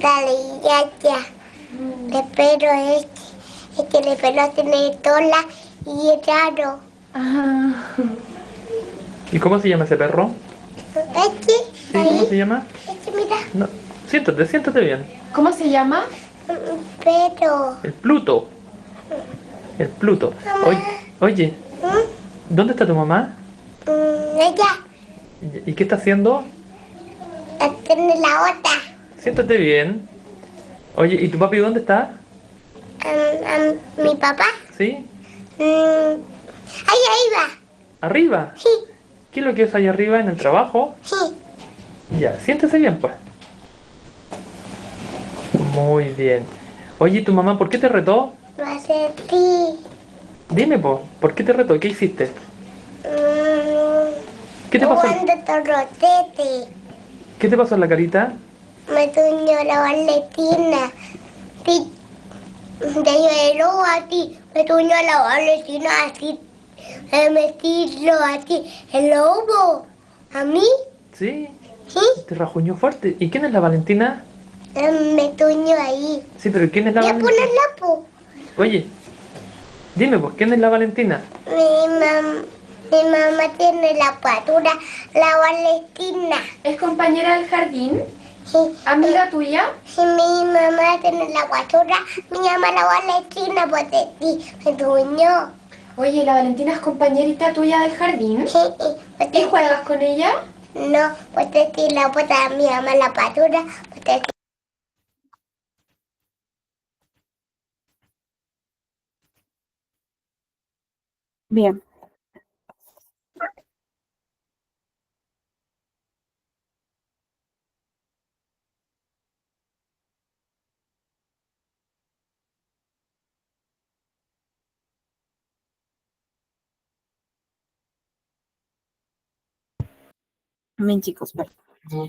ya. El perro es que el perro tiene tola y es raro. Ajá. ¿Y cómo se llama ese perro? Este ¿cómo se llama? Mira, No, siéntate bien. ¿Cómo se llama? pero... El Pluto. El Pluto. Mamá. Oye, ¿dónde está tu mamá? Ella ¿Y qué está haciendo? tiene la otra. Siéntate bien. Oye, ¿y tu papi dónde está? Mi papá. ¿Sí? Ahí va. ¿Arriba? Sí, ¿Qué es lo que es ahí arriba en el trabajo? sí. Ya, siéntese bien, pues. Muy bien. Oye, ¿tu mamá por qué te retó? Lo hace ti. Dime, pues, ¿por qué te retó? ¿Qué hiciste? ¿Qué te pasó? Jugando torrotete. ¿Qué te pasó en la carita? Me tuñó la Valentina. Sí, te lloró a ti. Me tuñó la Valentina así. Me tiró a ti. El lobo. ¿A mí? Sí, Sí. te rajuñó fuerte. ¿Y quién es la Valentina? Me tuñó ahí. Sí, pero ¿quién es la Voy a Valentina? ponerla, po. Oye, dime, pues, ¿quién es la Valentina? Mi mamá tiene la patura, la Valentina. ¿Es compañera del jardín? Sí. ¿Amiga tuya? Si mi mamá tiene la patura, mi mamá la Valentina, pues de ti, me tuñó. Oye, ¿la Valentina es compañerita tuya del jardín? Sí, pues ¿Y juegas con ella? No, pues de ti la bota mi mamá la patura, pues de ti. Bien. Bien, chicos.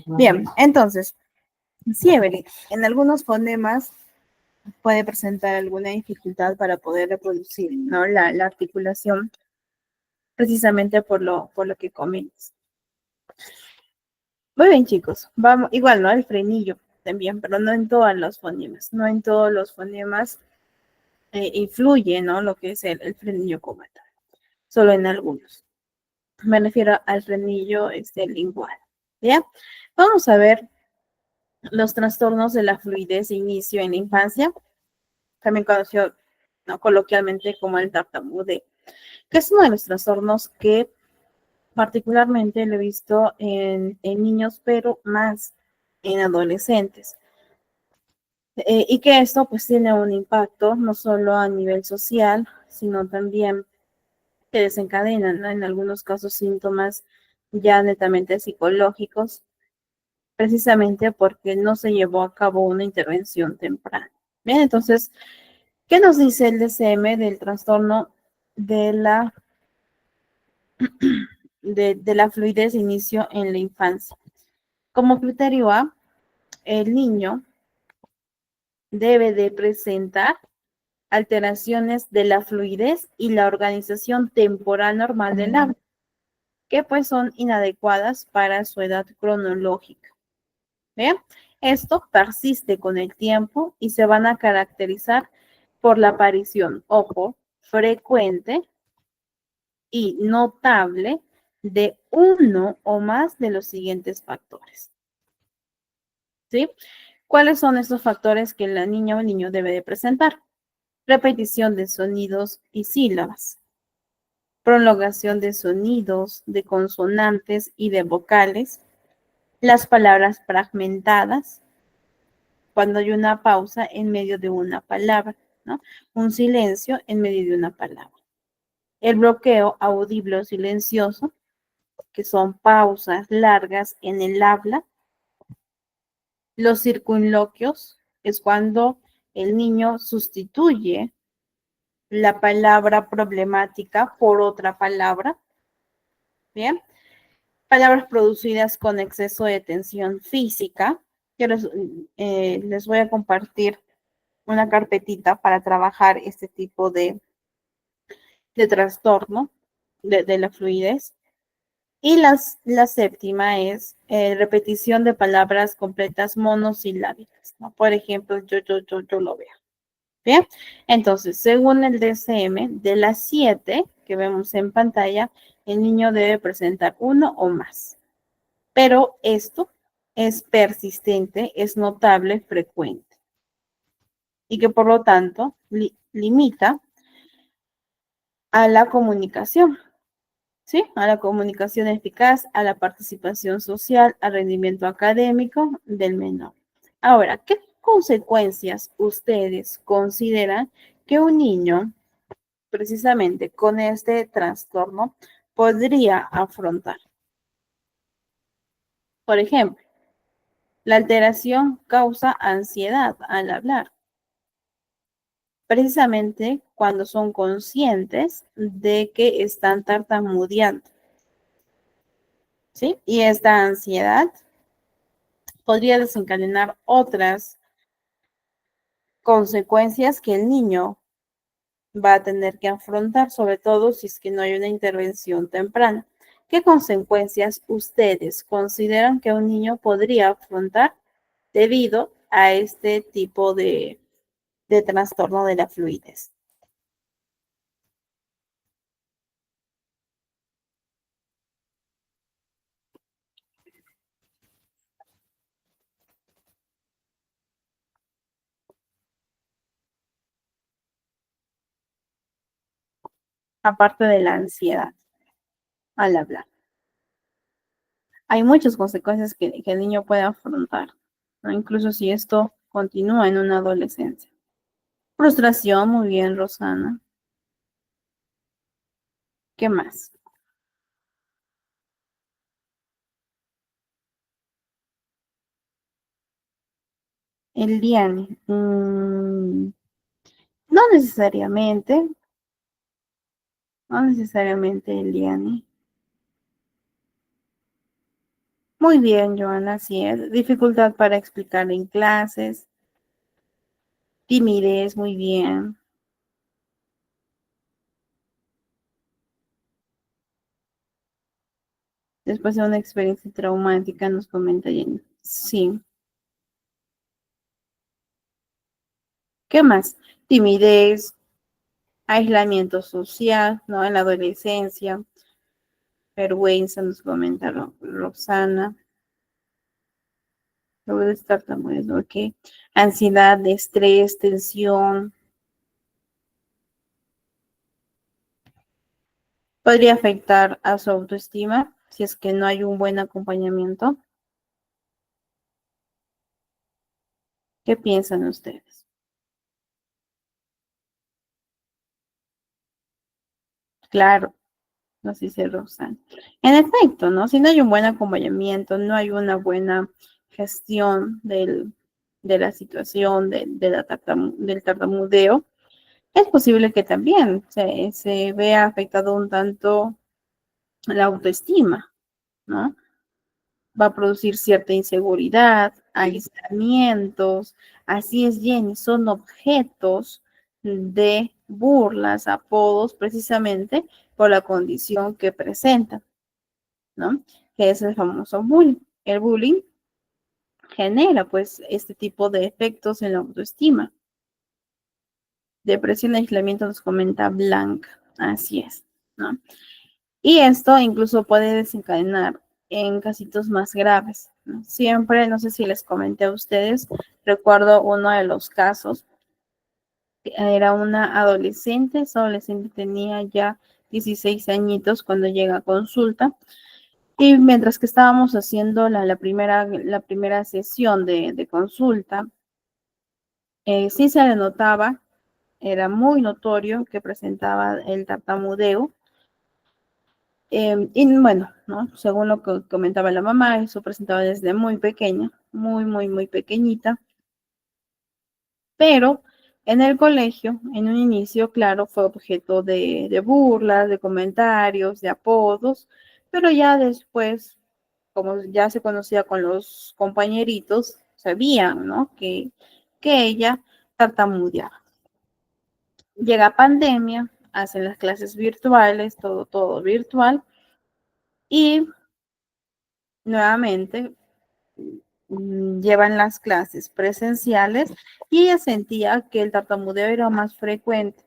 Bien, entonces, sí, Evelyn, en algunos fonemas puede presentar alguna dificultad para poder reproducir, ¿no? La articulación, precisamente por lo que comentas. Muy bien, chicos. Vamos, igual, ¿no? El frenillo también, pero no en todos los fonemas. No en todos los fonemas influye, ¿no? Lo que es el frenillo como tal. Solo en algunos. Me refiero al frenillo lingual. ¿Ya? Vamos a ver los trastornos de la fluidez de inicio en la infancia, también conocido, ¿no?, coloquialmente como el tartamudeo, que es uno de los trastornos que particularmente lo he visto en niños, pero más en adolescentes. Y que esto pues tiene un impacto no solo a nivel social, sino también que desencadenan, ¿no?, en algunos casos síntomas ya netamente psicológicos, precisamente porque no se llevó a cabo una intervención temprana. Bien, entonces, ¿qué nos dice el DSM del trastorno de la fluidez de inicio en la infancia? Como criterio A, el niño debe de presentar alteraciones de la fluidez y la organización temporal normal del habla, que pues son inadecuadas para su edad cronológica. ¿Bien? Esto persiste con el tiempo y se van a caracterizar por la aparición, ojo, frecuente y notable de uno o más de los siguientes factores. ¿Sí? ¿Cuáles son estos factores que la niña o el niño debe de presentar? Repetición de sonidos y sílabas, prolongación de sonidos, de consonantes y de vocales, las palabras fragmentadas, cuando hay una pausa en medio de una palabra, ¿no? Un silencio en medio de una palabra. El bloqueo audible o silencioso, que son pausas largas en el habla. Los circunloquios es cuando el niño sustituye la palabra problemática por otra palabra. Bien. Palabras producidas con exceso de tensión física. Yo les voy a compartir una carpetita para trabajar este tipo de trastorno de la fluidez. Y la séptima es repetición de palabras completas monosilábicas, ¿no? Por ejemplo, yo lo veo. Bien, entonces, según el DSM, de las 7 que vemos en pantalla, el niño debe presentar uno o más. Pero esto es persistente, es notable, frecuente, y que por lo tanto limita a la comunicación, ¿sí? A la comunicación eficaz, a la participación social, al rendimiento académico del menor. Ahora, ¿qué consecuencias ustedes consideran que un niño, precisamente con este trastorno, podría afrontar? Por ejemplo, la alteración causa ansiedad al hablar, precisamente cuando son conscientes de que están tartamudeando, ¿sí? Y esta ansiedad podría desencadenar otras consecuencias que el niño va a tener que afrontar, sobre todo si es que no hay una intervención temprana. ¿Qué consecuencias ustedes consideran que un niño podría afrontar debido a este tipo de trastorno de la fluidez? Aparte de la ansiedad al hablar. Hay muchas consecuencias que el niño puede afrontar, ¿no? Incluso si esto continúa en una adolescencia. Frustración, muy bien, Rosana. ¿Qué más? El Diane. No necesariamente, no necesariamente el Diane. Muy bien, Joana, así es. Dificultad para explicar en clases. Timidez, muy bien. Después de una experiencia traumática, nos comenta Jenny. Sí. ¿Qué más? Timidez, aislamiento social, ¿no? En la adolescencia. Vergüenza, nos comenta Roxana. Luego de estar también, ¿ok? Ansiedad, estrés, tensión. Podría afectar a su autoestima si es que no hay un buen acompañamiento. ¿Qué piensan ustedes? Claro, nos dice Roxana. En efecto, ¿no? Si no hay un buen acompañamiento, no hay una buena gestión de la situación del tartamudeo, es posible que también se vea afectado un tanto la autoestima, ¿no? Va a producir cierta inseguridad, aislamientos. Así es, Jenny, son objetos de burlas, apodos, precisamente por la condición que presentan, ¿no? Que es el famoso bullying. El bullying genera, pues, este tipo de efectos en la autoestima. Depresión y aislamiento nos comenta Blanca. Así es, ¿no? Y esto incluso puede desencadenar en casitos más graves, ¿no? Siempre, no sé si les comenté a ustedes, recuerdo uno de los casos, era una adolescente, esa adolescente tenía ya 16 añitos cuando llega a consulta, y mientras que estábamos haciendo la primera sesión de consulta, sí se le notaba, era muy notorio que presentaba el tartamudeo. Y bueno, ¿no? Según lo que comentaba la mamá, eso presentaba desde muy pequeña, muy pequeñita. Pero en el colegio, en un inicio, claro, fue objeto de burlas, de comentarios, de apodos, pero ya después, como ya se conocía con los compañeritos, sabían, ¿no? Que ella tartamudeaba. Llega pandemia, hacen las clases virtuales, todo virtual, y nuevamente llevan las clases presenciales y ella sentía que el tartamudeo era más frecuente,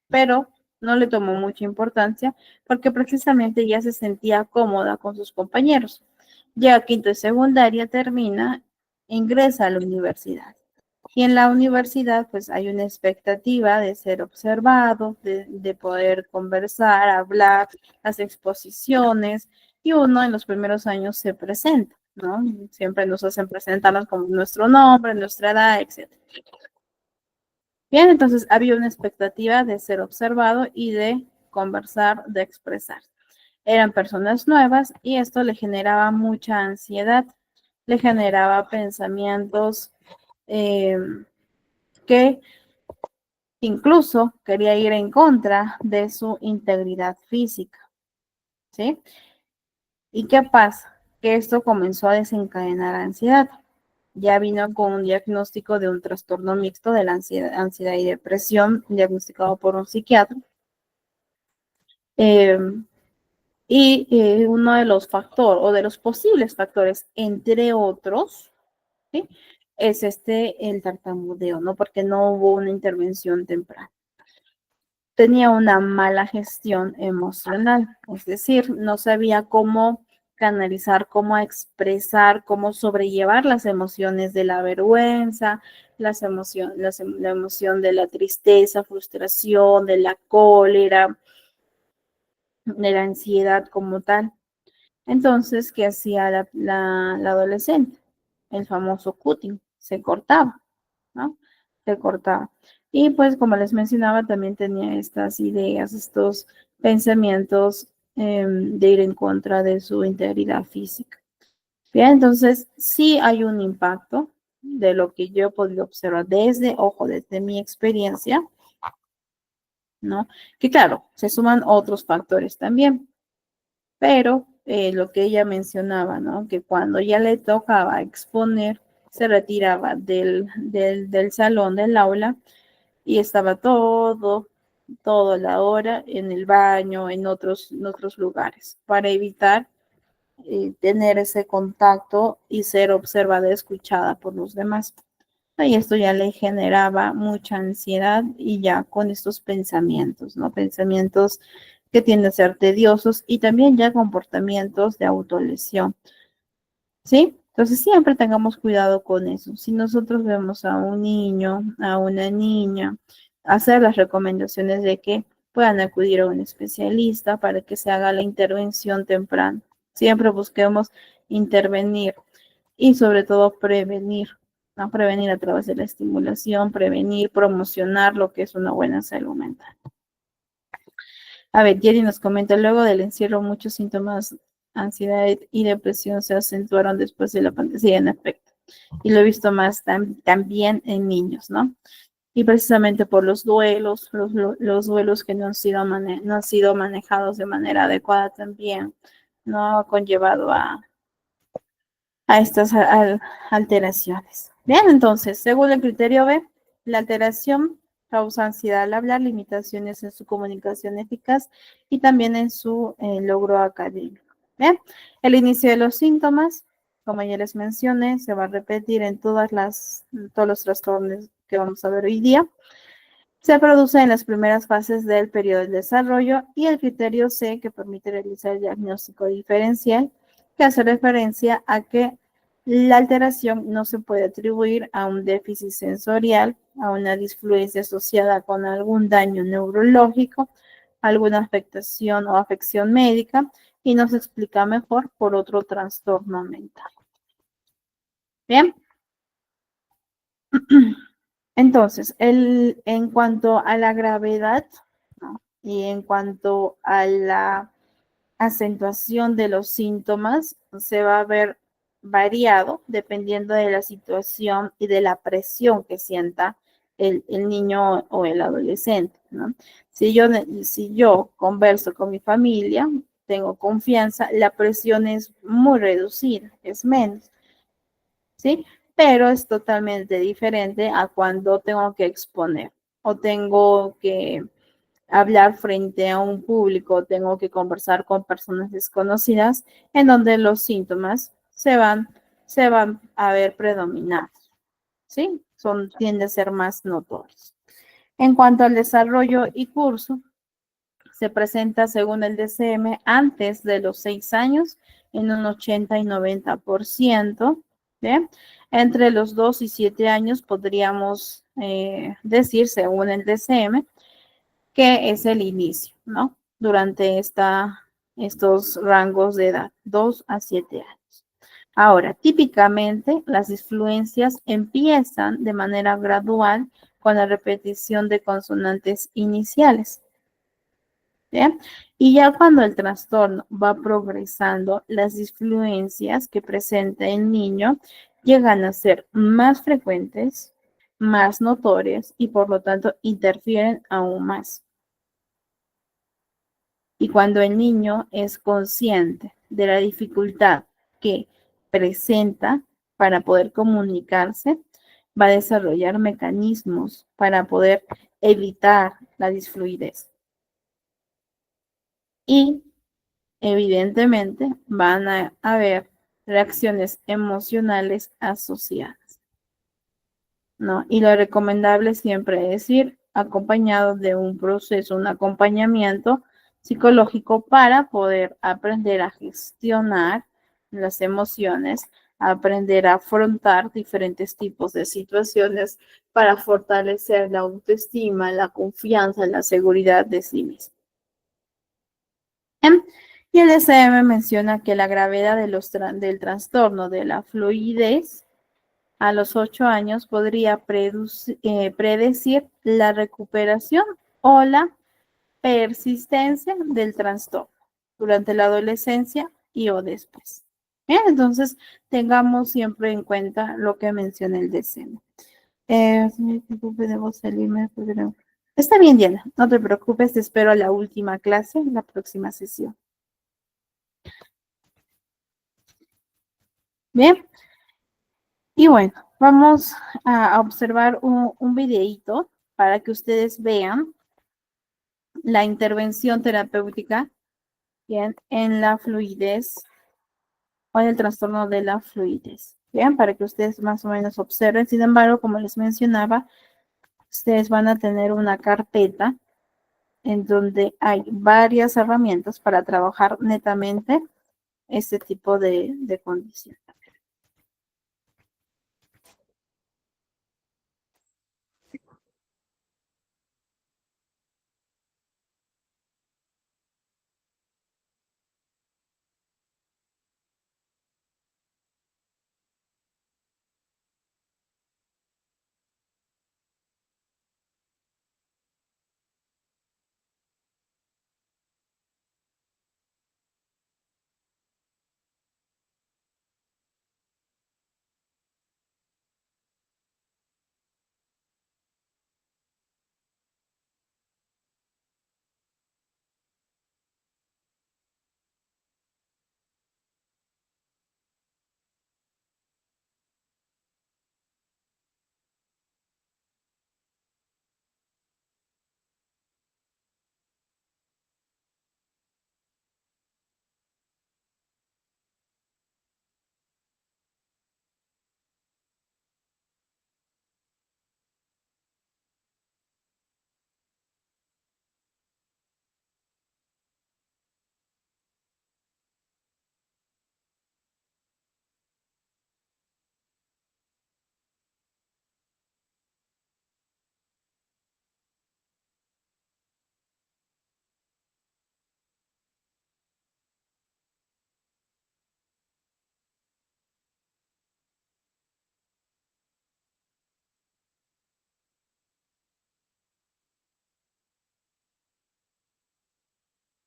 pero no le tomó mucha importancia porque precisamente ya se sentía cómoda con sus compañeros. llega a quinto de secundaria, termina, ingresa a la universidad. Y en la universidad, pues hay una expectativa de ser observado, de poder conversar, hablar, las exposiciones, y uno en los primeros años se presenta, ¿no? Siempre nos hacen presentarnos con nuestro nombre, nuestra edad, etc. Bien, entonces había una expectativa de ser observado y de conversar, de expresar. Eran personas nuevas y esto le generaba mucha ansiedad, le generaba pensamientos que incluso quería ir en contra de su integridad física, ¿sí? ¿Y qué pasa? Que esto comenzó a desencadenar ansiedad. Ya vino con un diagnóstico de un trastorno mixto de la ansiedad y depresión, diagnosticado por un psiquiatra. Uno de los factores, o de los posibles factores, entre otros, ¿sí? Es el tartamudeo, ¿no? Porque no hubo una intervención temprana. Tenía una mala gestión emocional, es decir, no sabía cómo canalizar, cómo expresar, cómo sobrellevar las emociones de la vergüenza, la emoción de la tristeza, frustración, de la cólera, de la ansiedad como tal. Entonces, ¿qué hacía la adolescente? El famoso cutting, se cortaba, ¿no? Se cortaba. Y pues, como les mencionaba, también tenía estas ideas, estos pensamientos de ir en contra de su integridad física. Bien, entonces sí hay un impacto de lo que yo he podido observar desde mi experiencia, ¿no? Que claro, se suman otros factores también, pero lo que ella mencionaba, ¿no? Que cuando ya le tocaba exponer, se retiraba del salón, del aula, y estaba toda la hora en el baño, en otros lugares, para evitar tener ese contacto y ser observada, escuchada por los demás. Y esto ya le generaba mucha ansiedad y ya con estos pensamientos, ¿no? Pensamientos que tienden a ser tediosos y también ya comportamientos de autolesión, ¿sí? Entonces siempre tengamos cuidado con eso. Si nosotros vemos a un niño, a una niña, hacer las recomendaciones de que puedan acudir a un especialista para que se haga la intervención temprana. Siempre busquemos intervenir y sobre todo prevenir, ¿no? Prevenir a través de la estimulación, prevenir, promocionar lo que es una buena salud mental. A ver, Jerry nos comenta, luego del encierro muchos síntomas, ansiedad y depresión se acentuaron después de la pandemia. Sí, en efecto. Y lo he visto más también en niños, ¿no? Y precisamente por los duelos, los duelos que no han sido manejados de manera adecuada también, no ha conllevado a estas alteraciones. Bien, entonces, según el criterio B, la alteración causa ansiedad al hablar, limitaciones en su comunicación eficaz y también en su logro académico. Bien, el inicio de los síntomas, como ya les mencioné, se va a repetir en todos los trastornos que vamos a ver hoy día. Se produce en las primeras fases del periodo de desarrollo y el criterio C, que permite realizar el diagnóstico diferencial, que hace referencia a que la alteración no se puede atribuir a un déficit sensorial, a una disfluencia asociada con algún daño neurológico, alguna afectación o afección médica, y no se explica mejor por otro trastorno mental. Bien. Entonces, en cuanto a la gravedad, ¿no? Y en cuanto a la acentuación de los síntomas, se va a ver variado dependiendo de la situación y de la presión que sienta el niño o el adolescente, ¿no? Si yo converso con mi familia, tengo confianza, la presión es muy reducida, es menos, ¿sí? Pero es totalmente diferente a cuando tengo que exponer o tengo que hablar frente a un público, tengo que conversar con personas desconocidas, en donde los síntomas se van a ver predominados, ¿sí? Tienden a ser más notorios. En cuanto al desarrollo y curso, se presenta según el DCM antes de los 6 años en un 80 y 90%. ¿Bien? Entre los 2 y 7 años podríamos decir, según el DCM, que es el inicio, ¿no? Durante estos rangos de edad, 2 a 7 años. Ahora, típicamente las disfluencias empiezan de manera gradual con la repetición de consonantes iniciales. ¿Bien? Y ya cuando el trastorno va progresando, las disfluencias que presenta el niño llegan a ser más frecuentes, más notorias y por lo tanto interfieren aún más. Y cuando el niño es consciente de la dificultad que presenta para poder comunicarse, va a desarrollar mecanismos para poder evitar la disfluidez. Y evidentemente van a haber reacciones emocionales asociadas, ¿no? Y lo recomendable siempre es ir acompañado de un proceso, un acompañamiento psicológico para poder aprender a gestionar las emociones, aprender a afrontar diferentes tipos de situaciones para fortalecer la autoestima, la confianza, la seguridad de sí mismo. Y el DCM menciona que la gravedad del trastorno de la fluidez a los 8 años podría predecir la recuperación o la persistencia del trastorno durante la adolescencia y o después. Bien, entonces tengamos siempre en cuenta lo que menciona el DCM. Debo salirme. Está bien, Diana, no te preocupes, te espero a la última clase, en la próxima sesión. Bien, y bueno, vamos a observar un videíto para que ustedes vean la intervención terapéutica, bien, en la fluidez o en el trastorno de la fluidez, bien, para que ustedes más o menos observen. Sin embargo, como les mencionaba, ustedes van a tener una carpeta en donde hay varias herramientas para trabajar netamente este tipo de condición.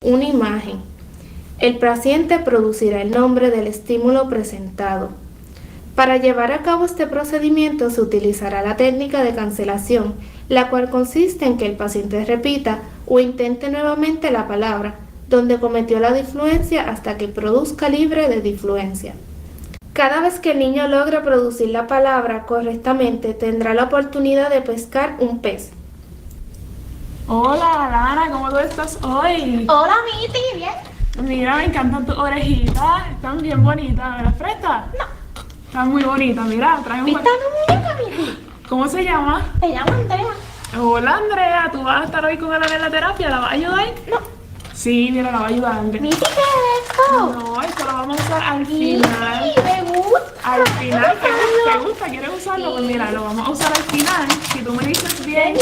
Una imagen. El paciente producirá el nombre del estímulo presentado. Para llevar a cabo este procedimiento se utilizará la técnica de cancelación, la cual consiste en que el paciente repita o intente nuevamente la palabra donde cometió la disfluencia hasta que produzca libre de disfluencia. Cada vez que el niño logre producir la palabra correctamente, tendrá la oportunidad de pescar un pez. Hola, Lana, ¿cómo tú estás hoy? Hola, Miti, bien. Mira, me encantan tus orejitas, están bien bonitas. ¿Me las prestas? No. Están muy bonitas, mira, trae un... ¿Viste tu muñeca, Miti? ¿Cómo se llama? Se llama Andrea. Hola, Andrea, ¿tú vas a estar hoy con él en la terapia? ¿La vas a ayudar? No. Sí, mira, la va a ayudar, Andrea. ¿Qué es esto? No, esto lo vamos a usar al final. Me gusta. Al final, ¿te gusta? ¿Quieres usarlo? Pues mira, lo vamos a usar al final. Si tú me dices bien.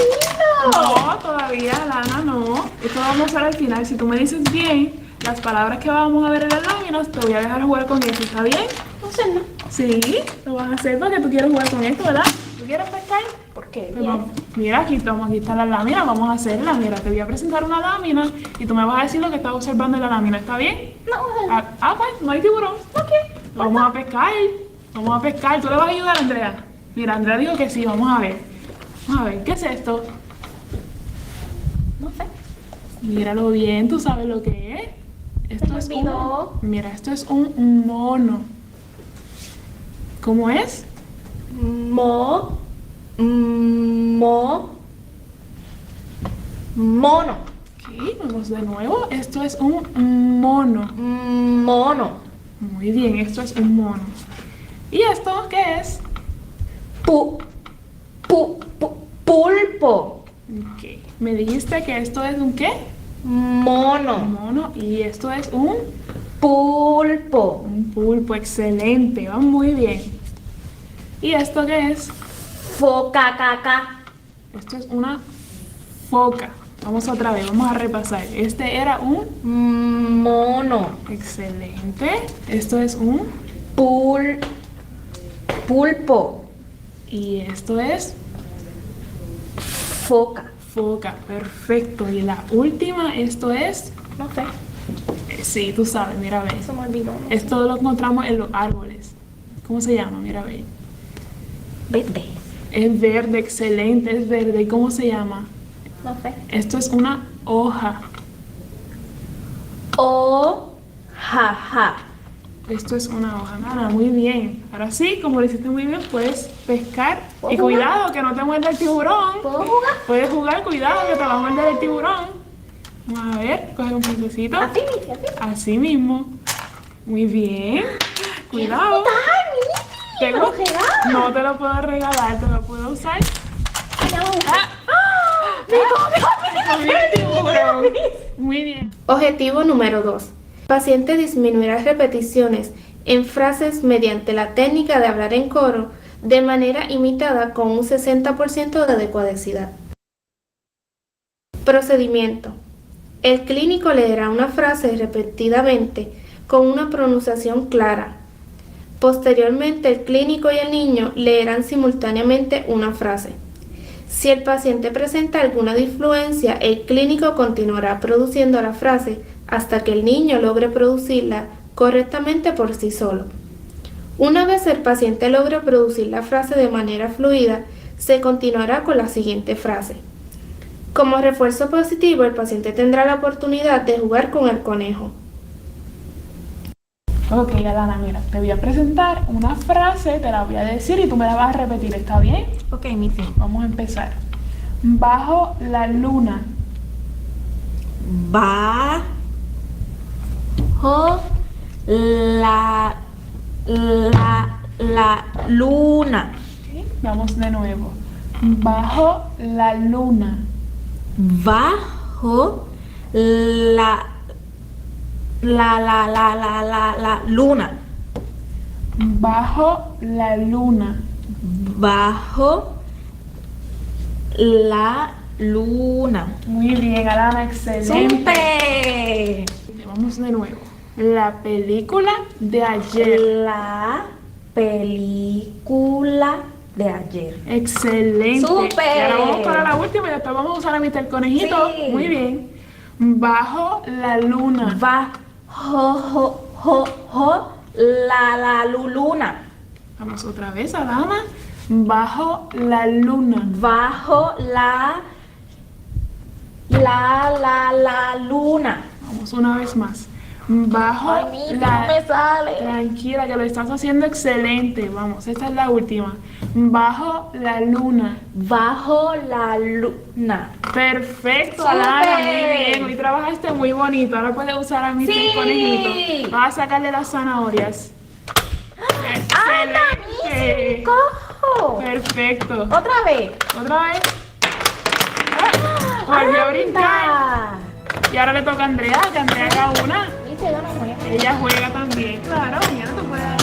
No, todavía, Lana, no. Esto lo vamos a usar al final. Si tú me dices bien las palabras que vamos a ver en las láminas, te voy a dejar jugar con eso, ¿está bien? No sé, no. Sí, lo vas a hacer porque tú quieres jugar con esto, ¿verdad? ¿Tú quieres pescar? ¿Por qué? Pues vamos. Mira, aquí están las láminas, vamos a hacerlas. Mira, te voy a presentar una lámina y tú me vas a decir lo que estás observando en la lámina, ¿está bien? No. Pues, no hay tiburón. Ok. Vamos a pescar. Vamos a pescar. ¿Tú le vas a ayudar, Andrea? Mira, Andrea dijo que sí, vamos a ver. Vamos a ver, ¿qué es esto? No sé. Míralo bien, ¿tú sabes lo que es? Esto es mira, esto es un mono. ¿Cómo es? Mono. Ok, vamos de nuevo. Esto es un mono. Mono. Muy bien, esto es un mono. ¿Y esto qué es? Pulpo. Ok. Me dijiste que esto es un ¿qué? Mono. Un mono. Y esto es un Pulpo. pulpo. Excelente, va muy bien. ¿Y esto qué es? Foca. Esto es una foca. Vamos otra vez, vamos a repasar. Este era un Mono. excelente. Esto es un Pulpo. y esto es Foca. foca. Perfecto. Y la última, esto es No sé. sí, tú sabes, mira, ve. Se me olvidó. Esto lo encontramos en los árboles. ¿Cómo se llama? Mira, ve. Verde. Es verde, excelente, es verde. ¿Y cómo se llama? No sé. Esto es una hoja. Jaja. Esto es una hoja. Nada, muy bien. Ahora sí, como lo hiciste muy bien, puedes pescar. ¿Puedo Y jugar? cuidado, que no te muerda el tiburón. ¿Puedo jugar? Puedes jugar, cuidado, que te va a morder el tiburón. Vamos a ver, coge un pececito. Así. Así mismo. Muy bien. Cuidado. ¿Te Me lo gusta? regalas. No te lo puedo regalar, te lo puedo usar. Muy bien, tiburón. Muy bien. Objetivo número 2. Paciente disminuirá repeticiones en frases mediante la técnica de hablar en coro de manera imitada con un 60% de adecuacidad. Procedimiento. El clínico leerá una frase repetidamente con una pronunciación clara. Posteriormente, el clínico y el niño leerán simultáneamente una frase. Si el paciente presenta alguna disfluencia, el clínico continuará produciendo la frase hasta que el niño logre producirla correctamente por sí solo. Una vez el paciente logre producir la frase de manera fluida, se continuará con la siguiente frase. Como refuerzo positivo, el paciente tendrá la oportunidad de jugar con el conejo. Ok, Alana, mira, te voy a presentar una frase, te la voy a decir y tú me la vas a repetir, ¿está bien? Ok, Missy. Vamos a empezar. Bajo la luna. Bajo la luna. Ok, vamos de nuevo. Bajo la luna. Bajo la luna. Bajo la luna. Bajo la luna. Muy bien, Alana, excelente. ¡Súper! Vamos de nuevo. La película de ayer. La película de ayer. Excelente. ¡Súper! Y ahora vamos para la última y después vamos a usar a Mr. Conejito. Sí. Muy bien. Bajo la luna. Bajo la luna. Vamos otra vez, Alana. Bajo la luna. Bajo la luna. Vamos una vez más. Bajo Ay, mira, no me sale. Tranquila, que lo estás haciendo excelente. Vamos, esta es la última. Bajo la luna. Bajo la luna. Perfecto, ¡Súper! Alana, muy bien. Hoy trabajaste muy bonito. Ahora puedes usar a mi Sí. conejito. Vas a sacarle las zanahorias. Excelente. ¡Cojo! Perfecto. Otra vez. Otra vez. Volvió a brincar. ¡Anda! Y ahora le toca a Andrea, que Andrea haga una. Ella juega también, claro. Ya no te puede dar.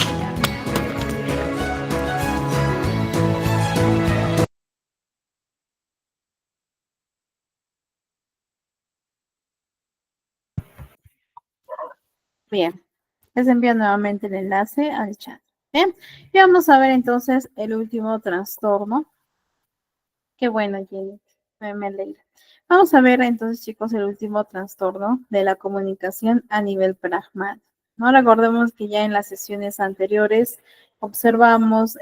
Bien, les envío nuevamente el enlace al chat. Bien, y vamos a ver entonces el último trastorno. Qué bueno, Jenny, me alegra. Vamos a ver entonces, chicos, el último trastorno de la comunicación a nivel pragmático. ¿No? Recordemos que ya en las sesiones anteriores observamos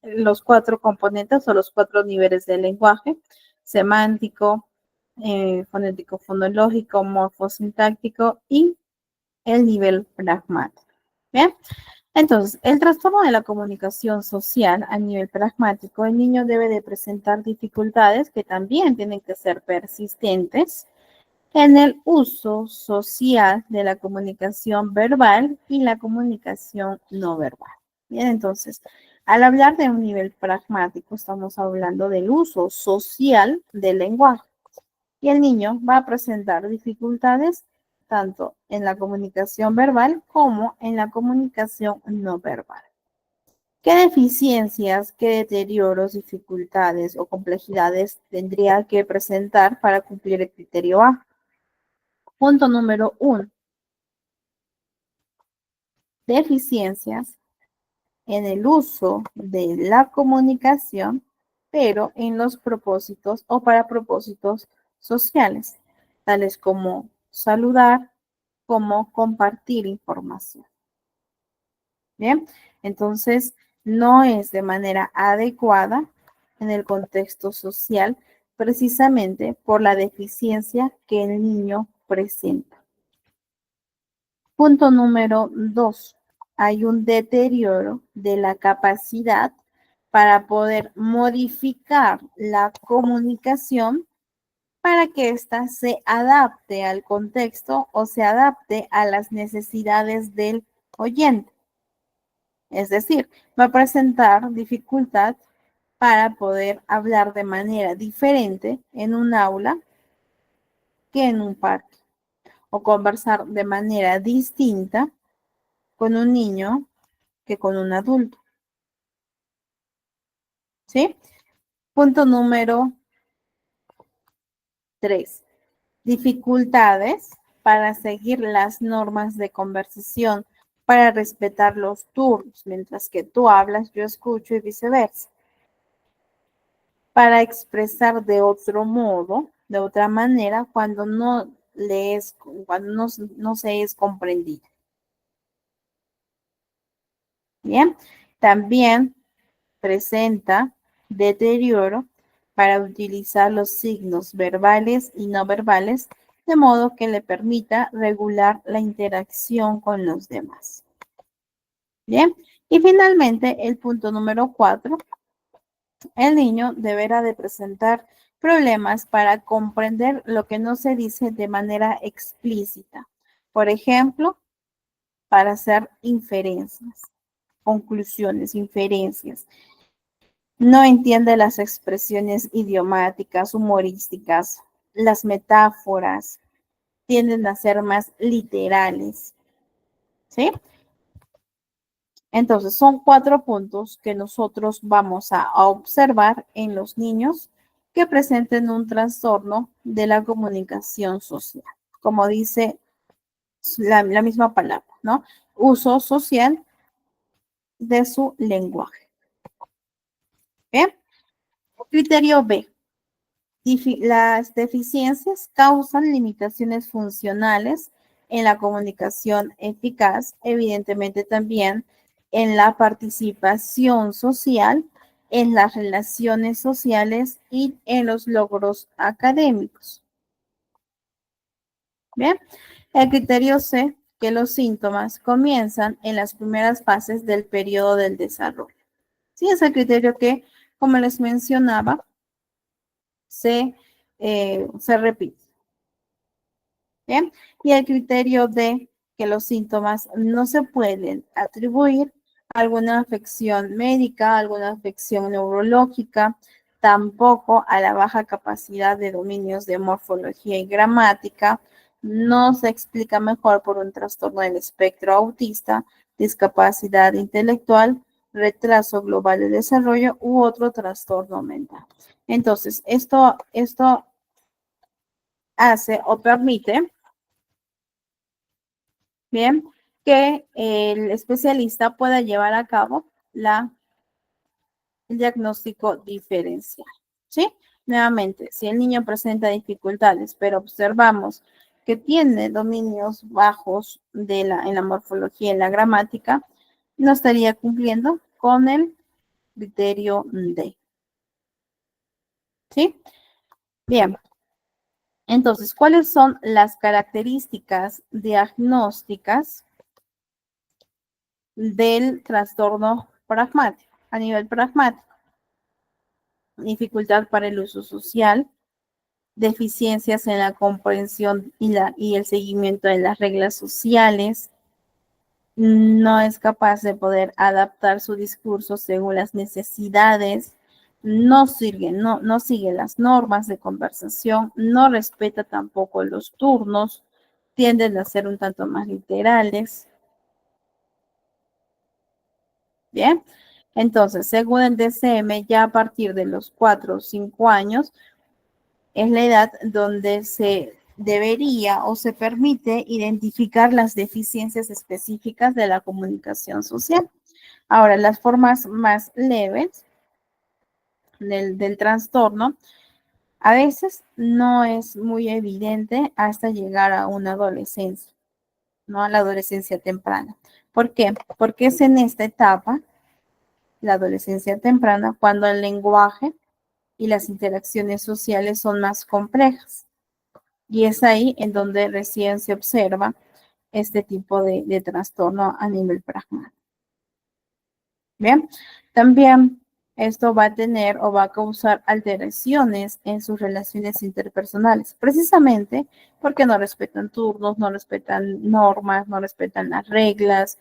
los 4 componentes o los 4 niveles del lenguaje: semántico, fonético, fonológico, morfosintáctico y el nivel pragmático. Bien, entonces, el trastorno de la comunicación social a nivel pragmático, el niño debe de presentar dificultades que también tienen que ser persistentes en el uso social de la comunicación verbal y la comunicación no verbal. Bien, entonces, al hablar de un nivel pragmático, estamos hablando del uso social del lenguaje. Y el niño va a presentar dificultades tanto en la comunicación verbal como en la comunicación no verbal. ¿Qué deficiencias, qué deterioros, dificultades o complejidades tendría que presentar para cumplir el criterio A? Punto número 1. Deficiencias en el uso de la comunicación, pero en los propósitos o para propósitos sociales, tales como saludar, como compartir información. Bien, entonces no es de manera adecuada en el contexto social, precisamente por la deficiencia que el niño presenta. Punto número 2. Hay un deterioro de la capacidad para poder modificar la comunicación para que ésta se adapte al contexto o se adapte a las necesidades del oyente. Es decir, va a presentar dificultad para poder hablar de manera diferente en un aula que en un parque, o conversar de manera distinta con un niño que con un adulto. ¿Sí? Punto número 3. Dificultades para seguir las normas de conversación, para respetar los turnos. Mientras que tú hablas, yo escucho y viceversa. Para expresar de otro modo, de otra manera, cuando no se es comprendido. Bien, también presenta deterioro para utilizar los signos verbales y no verbales, de modo que le permita regular la interacción con los demás. Bien, y finalmente el punto número 4, el niño deberá de presentar problemas para comprender lo que no se dice de manera explícita. Por ejemplo, para hacer inferencias, conclusiones, inferencias. No entiende las expresiones idiomáticas, humorísticas, las metáforas, tienden a ser más literales. ¿Sí? Entonces, son 4 puntos que nosotros vamos a observar en los niños que presenten un trastorno de la comunicación social. Como dice la misma palabra, ¿no? Uso social de su lenguaje. ¿Bien? Criterio B. Las deficiencias causan limitaciones funcionales en la comunicación eficaz, evidentemente también en la participación social, en las relaciones sociales y en los logros académicos. Bien, el criterio C, que los síntomas comienzan en las primeras fases del periodo del desarrollo. Sí, es el criterio que, como les mencionaba, se repite. Bien, y el criterio de que los síntomas no se pueden atribuir a alguna afección médica, alguna afección neurológica, tampoco a la baja capacidad de dominios de morfología y gramática, no se explica mejor por un trastorno del espectro autista, discapacidad intelectual, retraso global de desarrollo u otro trastorno mental. Entonces, esto hace o permite, bien, que el especialista pueda llevar a cabo el diagnóstico diferencial, ¿sí? Nuevamente, si el niño presenta dificultades, pero observamos que tiene dominios bajos en la morfología y en la gramática, no estaría cumpliendo con el criterio D. ¿Sí? Bien. Entonces, ¿cuáles son las características diagnósticas del trastorno pragmático? A nivel pragmático, dificultad para el uso social, deficiencias en la comprensión y el seguimiento de las reglas sociales, no es capaz de poder adaptar su discurso según las necesidades, no sigue las normas de conversación, no respeta tampoco los turnos, tienden a ser un tanto más literales. Bien, entonces, según el DSM, ya a partir de los 4 o 5 años, es la edad donde se debería o se permite identificar las deficiencias específicas de la comunicación social. Ahora, las formas más leves del trastorno a veces no es muy evidente hasta llegar a una adolescencia, ¿no? A la adolescencia temprana. ¿Por qué? Porque es en esta etapa, la adolescencia temprana, cuando el lenguaje y las interacciones sociales son más complejas. Y es ahí en donde recién se observa este tipo de trastorno a nivel pragmático. Bien, también esto va a tener o va a causar alteraciones en sus relaciones interpersonales, precisamente porque no respetan turnos, no respetan normas, no respetan las reglas,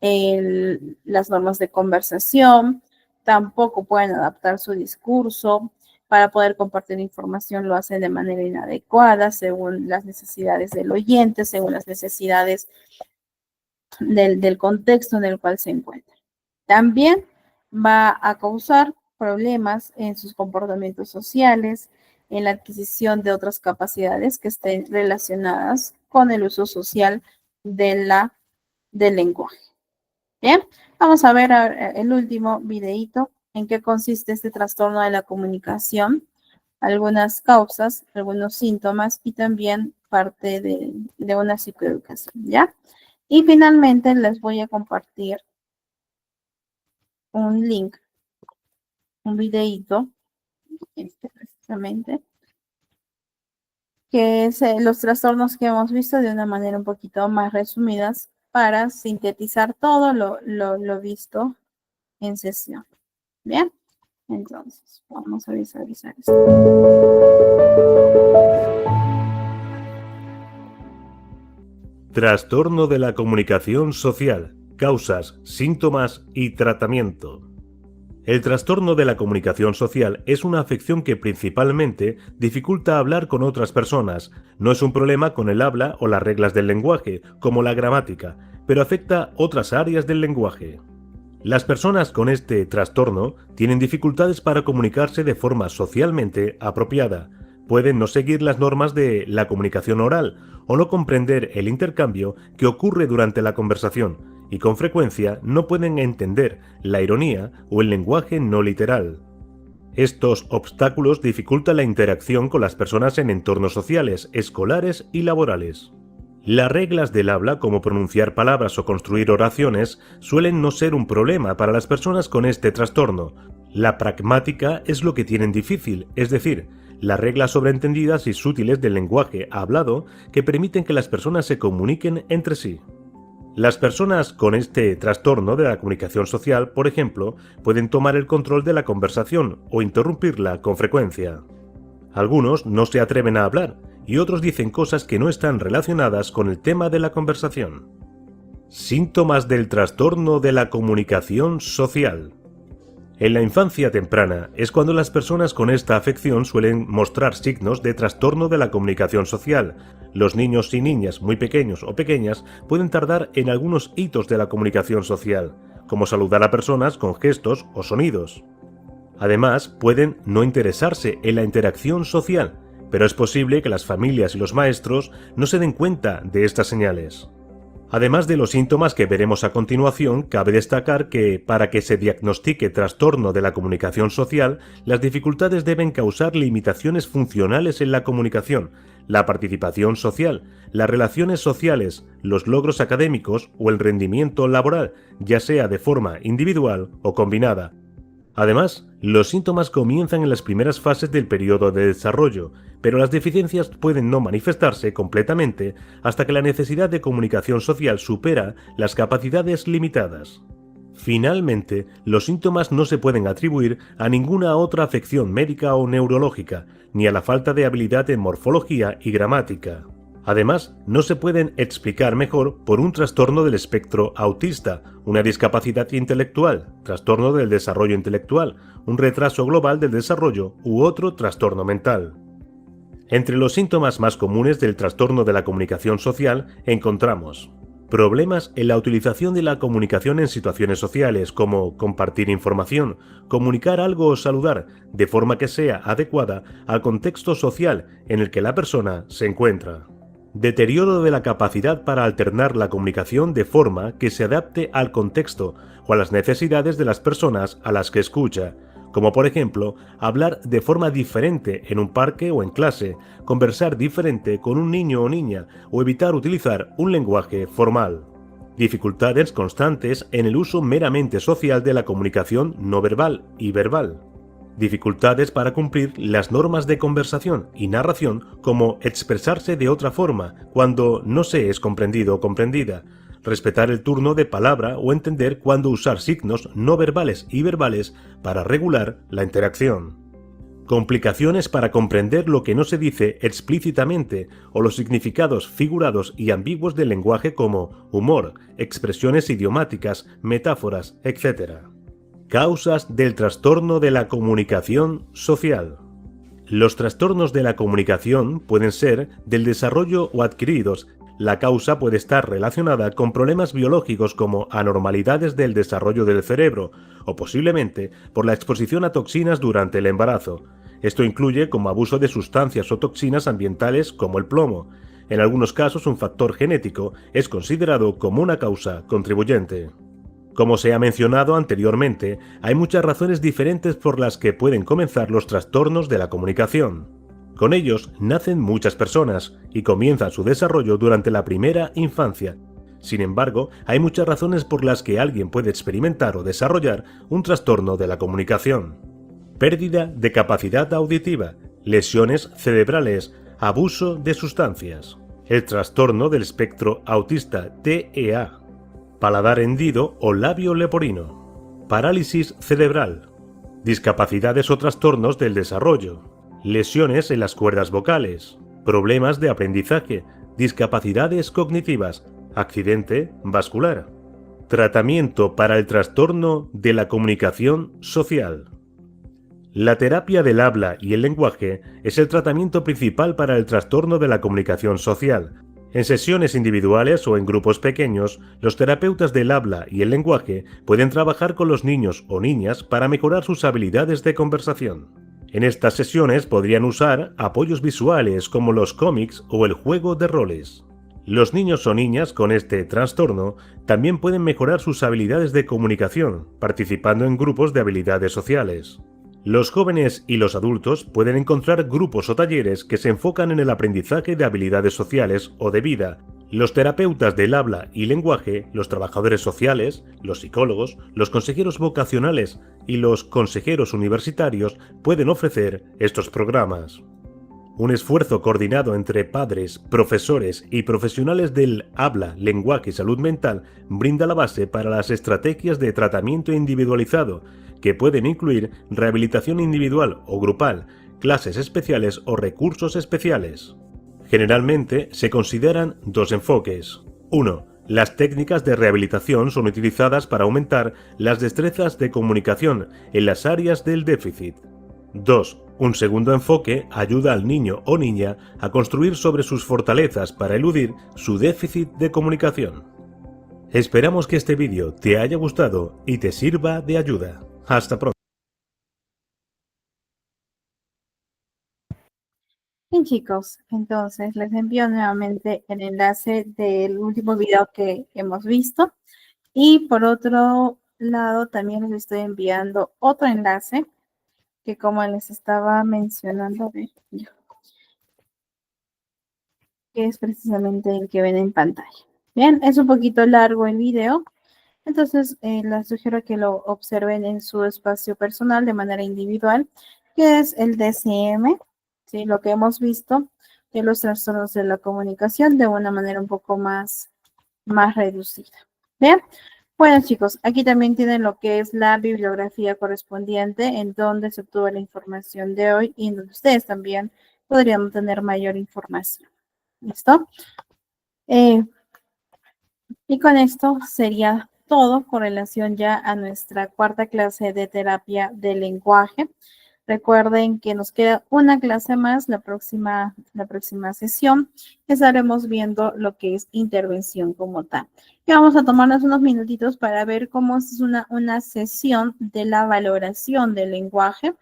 las normas de conversación, tampoco pueden adaptar su discurso. Para poder compartir información lo hacen de manera inadecuada, según las necesidades del oyente, según las necesidades del contexto en el cual se encuentra. También va a causar problemas en sus comportamientos sociales, en la adquisición de otras capacidades que estén relacionadas con el uso social del lenguaje. Bien, vamos a ver el último videíto en qué consiste este trastorno de la comunicación, algunas causas, algunos síntomas y también parte de una psicoeducación, ¿ya? Y finalmente les voy a compartir un link, un videíto, precisamente, que es los trastornos que hemos visto de una manera un poquito más resumidas para sintetizar todo lo visto en sesión. Bien, entonces vamos a visualizar esto. Trastorno de la comunicación social, causas, síntomas y tratamiento. El trastorno de la comunicación social es una afección que principalmente dificulta hablar con otras personas. No es un problema con el habla o las reglas del lenguaje, como la gramática, pero afecta otras áreas del lenguaje. Las personas con este trastorno tienen dificultades para comunicarse de forma socialmente apropiada. Pueden no seguir las normas de la comunicación oral o no comprender el intercambio que ocurre durante la conversación y con frecuencia no pueden entender la ironía o el lenguaje no literal. Estos obstáculos dificultan la interacción con las personas en entornos sociales, escolares y laborales. Las reglas del habla, como pronunciar palabras o construir oraciones, suelen no ser un problema para las personas con este trastorno. La pragmática es lo que tienen difícil, es decir, las reglas sobreentendidas y sutiles del lenguaje hablado que permiten que las personas se comuniquen entre sí. Las personas con este trastorno de la comunicación social, por ejemplo, pueden tomar el control de la conversación o interrumpirla con frecuencia. Algunos no se atreven a hablar y otros dicen cosas que no están relacionadas con el tema de la conversación. Síntomas del trastorno de la comunicación social. En la infancia temprana es cuando las personas con esta afección suelen mostrar signos de trastorno de la comunicación social. Los niños y niñas muy pequeños o pequeñas pueden tardar en algunos hitos de la comunicación social, como saludar a personas con gestos o sonidos. Además, pueden no interesarse en la interacción social, pero es posible que las familias y los maestros no se den cuenta de estas señales. Además de los síntomas que veremos a continuación, cabe destacar que, para que se diagnostique trastorno de la comunicación social, las dificultades deben causar limitaciones funcionales en la comunicación, la participación social, las relaciones sociales, los logros académicos o el rendimiento laboral, ya sea de forma individual o combinada. Además, los síntomas comienzan en las primeras fases del periodo de desarrollo, pero las deficiencias pueden no manifestarse completamente hasta que la necesidad de comunicación social supera las capacidades limitadas. Finalmente, los síntomas no se pueden atribuir a ninguna otra afección médica o neurológica, ni a la falta de habilidad en morfología y gramática. Además, no se pueden explicar mejor por un trastorno del espectro autista, una discapacidad intelectual, trastorno del desarrollo intelectual, un retraso global del desarrollo u otro trastorno mental. Entre los síntomas más comunes del trastorno de la comunicación social encontramos problemas en la utilización de la comunicación en situaciones sociales, como compartir información, comunicar algo o saludar, de forma que sea adecuada al contexto social en el que la persona se encuentra. Deterioro de la capacidad para alternar la comunicación de forma que se adapte al contexto o a las necesidades de las personas a las que escucha, como por ejemplo, hablar de forma diferente en un parque o en clase, conversar diferente con un niño o niña o evitar utilizar un lenguaje formal. Dificultades constantes en el uso meramente social de la comunicación no verbal y verbal. Dificultades para cumplir las normas de conversación y narración, como expresarse de otra forma cuando no se es comprendido o comprendida, respetar el turno de palabra o entender cuándo usar signos no verbales y verbales para regular la interacción. Complicaciones para comprender lo que no se dice explícitamente o los significados figurados y ambiguos del lenguaje, como humor, expresiones idiomáticas, metáforas, etc. Causas del trastorno de la comunicación social. Los trastornos de la comunicación pueden ser del desarrollo o adquiridos. La causa puede estar relacionada con problemas biológicos como anormalidades del desarrollo del cerebro o posiblemente por la exposición a toxinas durante el embarazo. Esto incluye como abuso de sustancias o toxinas ambientales como el plomo. En algunos casos, un factor genético es considerado como una causa contribuyente. Como se ha mencionado anteriormente, hay muchas razones diferentes por las que pueden comenzar los trastornos de la comunicación. Con ellos nacen muchas personas y comienzan su desarrollo durante la primera infancia. Sin embargo, hay muchas razones por las que alguien puede experimentar o desarrollar un trastorno de la comunicación. Pérdida de capacidad auditiva, lesiones cerebrales, abuso de sustancias. El trastorno del espectro autista TEA. Paladar hendido o labio leporino, parálisis cerebral, discapacidades o trastornos del desarrollo, lesiones en las cuerdas vocales, problemas de aprendizaje, discapacidades cognitivas, accidente vascular. Tratamiento para el trastorno de la comunicación social. La terapia del habla y el lenguaje es el tratamiento principal para el trastorno de la comunicación social. En sesiones individuales o en grupos pequeños, los terapeutas del habla y el lenguaje pueden trabajar con los niños o niñas para mejorar sus habilidades de conversación. En estas sesiones podrían usar apoyos visuales como los cómics o el juego de roles. Los niños o niñas con este trastorno también pueden mejorar sus habilidades de comunicación, participando en grupos de habilidades sociales. Los jóvenes y los adultos pueden encontrar grupos o talleres que se enfocan en el aprendizaje de habilidades sociales o de vida. Los terapeutas del habla y lenguaje, los trabajadores sociales, los psicólogos, los consejeros vocacionales y los consejeros universitarios pueden ofrecer estos programas. Un esfuerzo coordinado entre padres, profesores y profesionales del habla, lenguaje y salud mental brinda la base para las estrategias de tratamiento individualizado, que pueden incluir rehabilitación individual o grupal, clases especiales o recursos especiales. Generalmente se consideran dos enfoques. 1. Las técnicas de rehabilitación son utilizadas para aumentar las destrezas de comunicación en las áreas del déficit. 2. Un segundo enfoque ayuda al niño o niña a construir sobre sus fortalezas para eludir su déficit de comunicación. Esperamos que este vídeo te haya gustado y te sirva de ayuda. Hasta pronto. Bien, chicos, entonces les envío nuevamente el enlace del último video que hemos visto. Y por otro lado, también les estoy enviando otro enlace que, como les estaba mencionando, que es precisamente el que ven en pantalla. Bien, es un poquito largo el video, entonces les sugiero que lo observen en su espacio personal de manera individual, que es el DSM, ¿sí? Lo que hemos visto de los trastornos de la comunicación de una manera un poco más reducida. Bien, bueno, chicos, aquí también tienen lo que es la bibliografía correspondiente en donde se obtuvo la información de hoy y en donde ustedes también podrían tener mayor información. ¿Listo? Y con esto sería todo con relación ya a nuestra cuarta clase de terapia del lenguaje. Recuerden que nos queda una clase más, la próxima sesión, que estaremos viendo lo que es intervención como tal. Y vamos a tomarnos unos minutitos para ver cómo es una sesión de la valoración del lenguaje,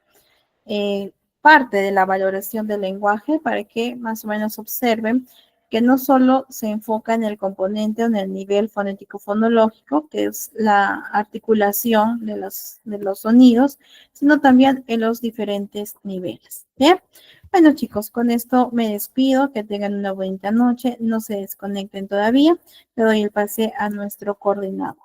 parte de la valoración del lenguaje, para que más o menos observen que no solo se enfoca en el componente o en el nivel fonético-fonológico, que es la articulación de los sonidos, sino también en los diferentes niveles. ¿Bien? Bueno, chicos, con esto me despido, que tengan una bonita noche, no se desconecten todavía, le doy el pase a nuestro coordinador.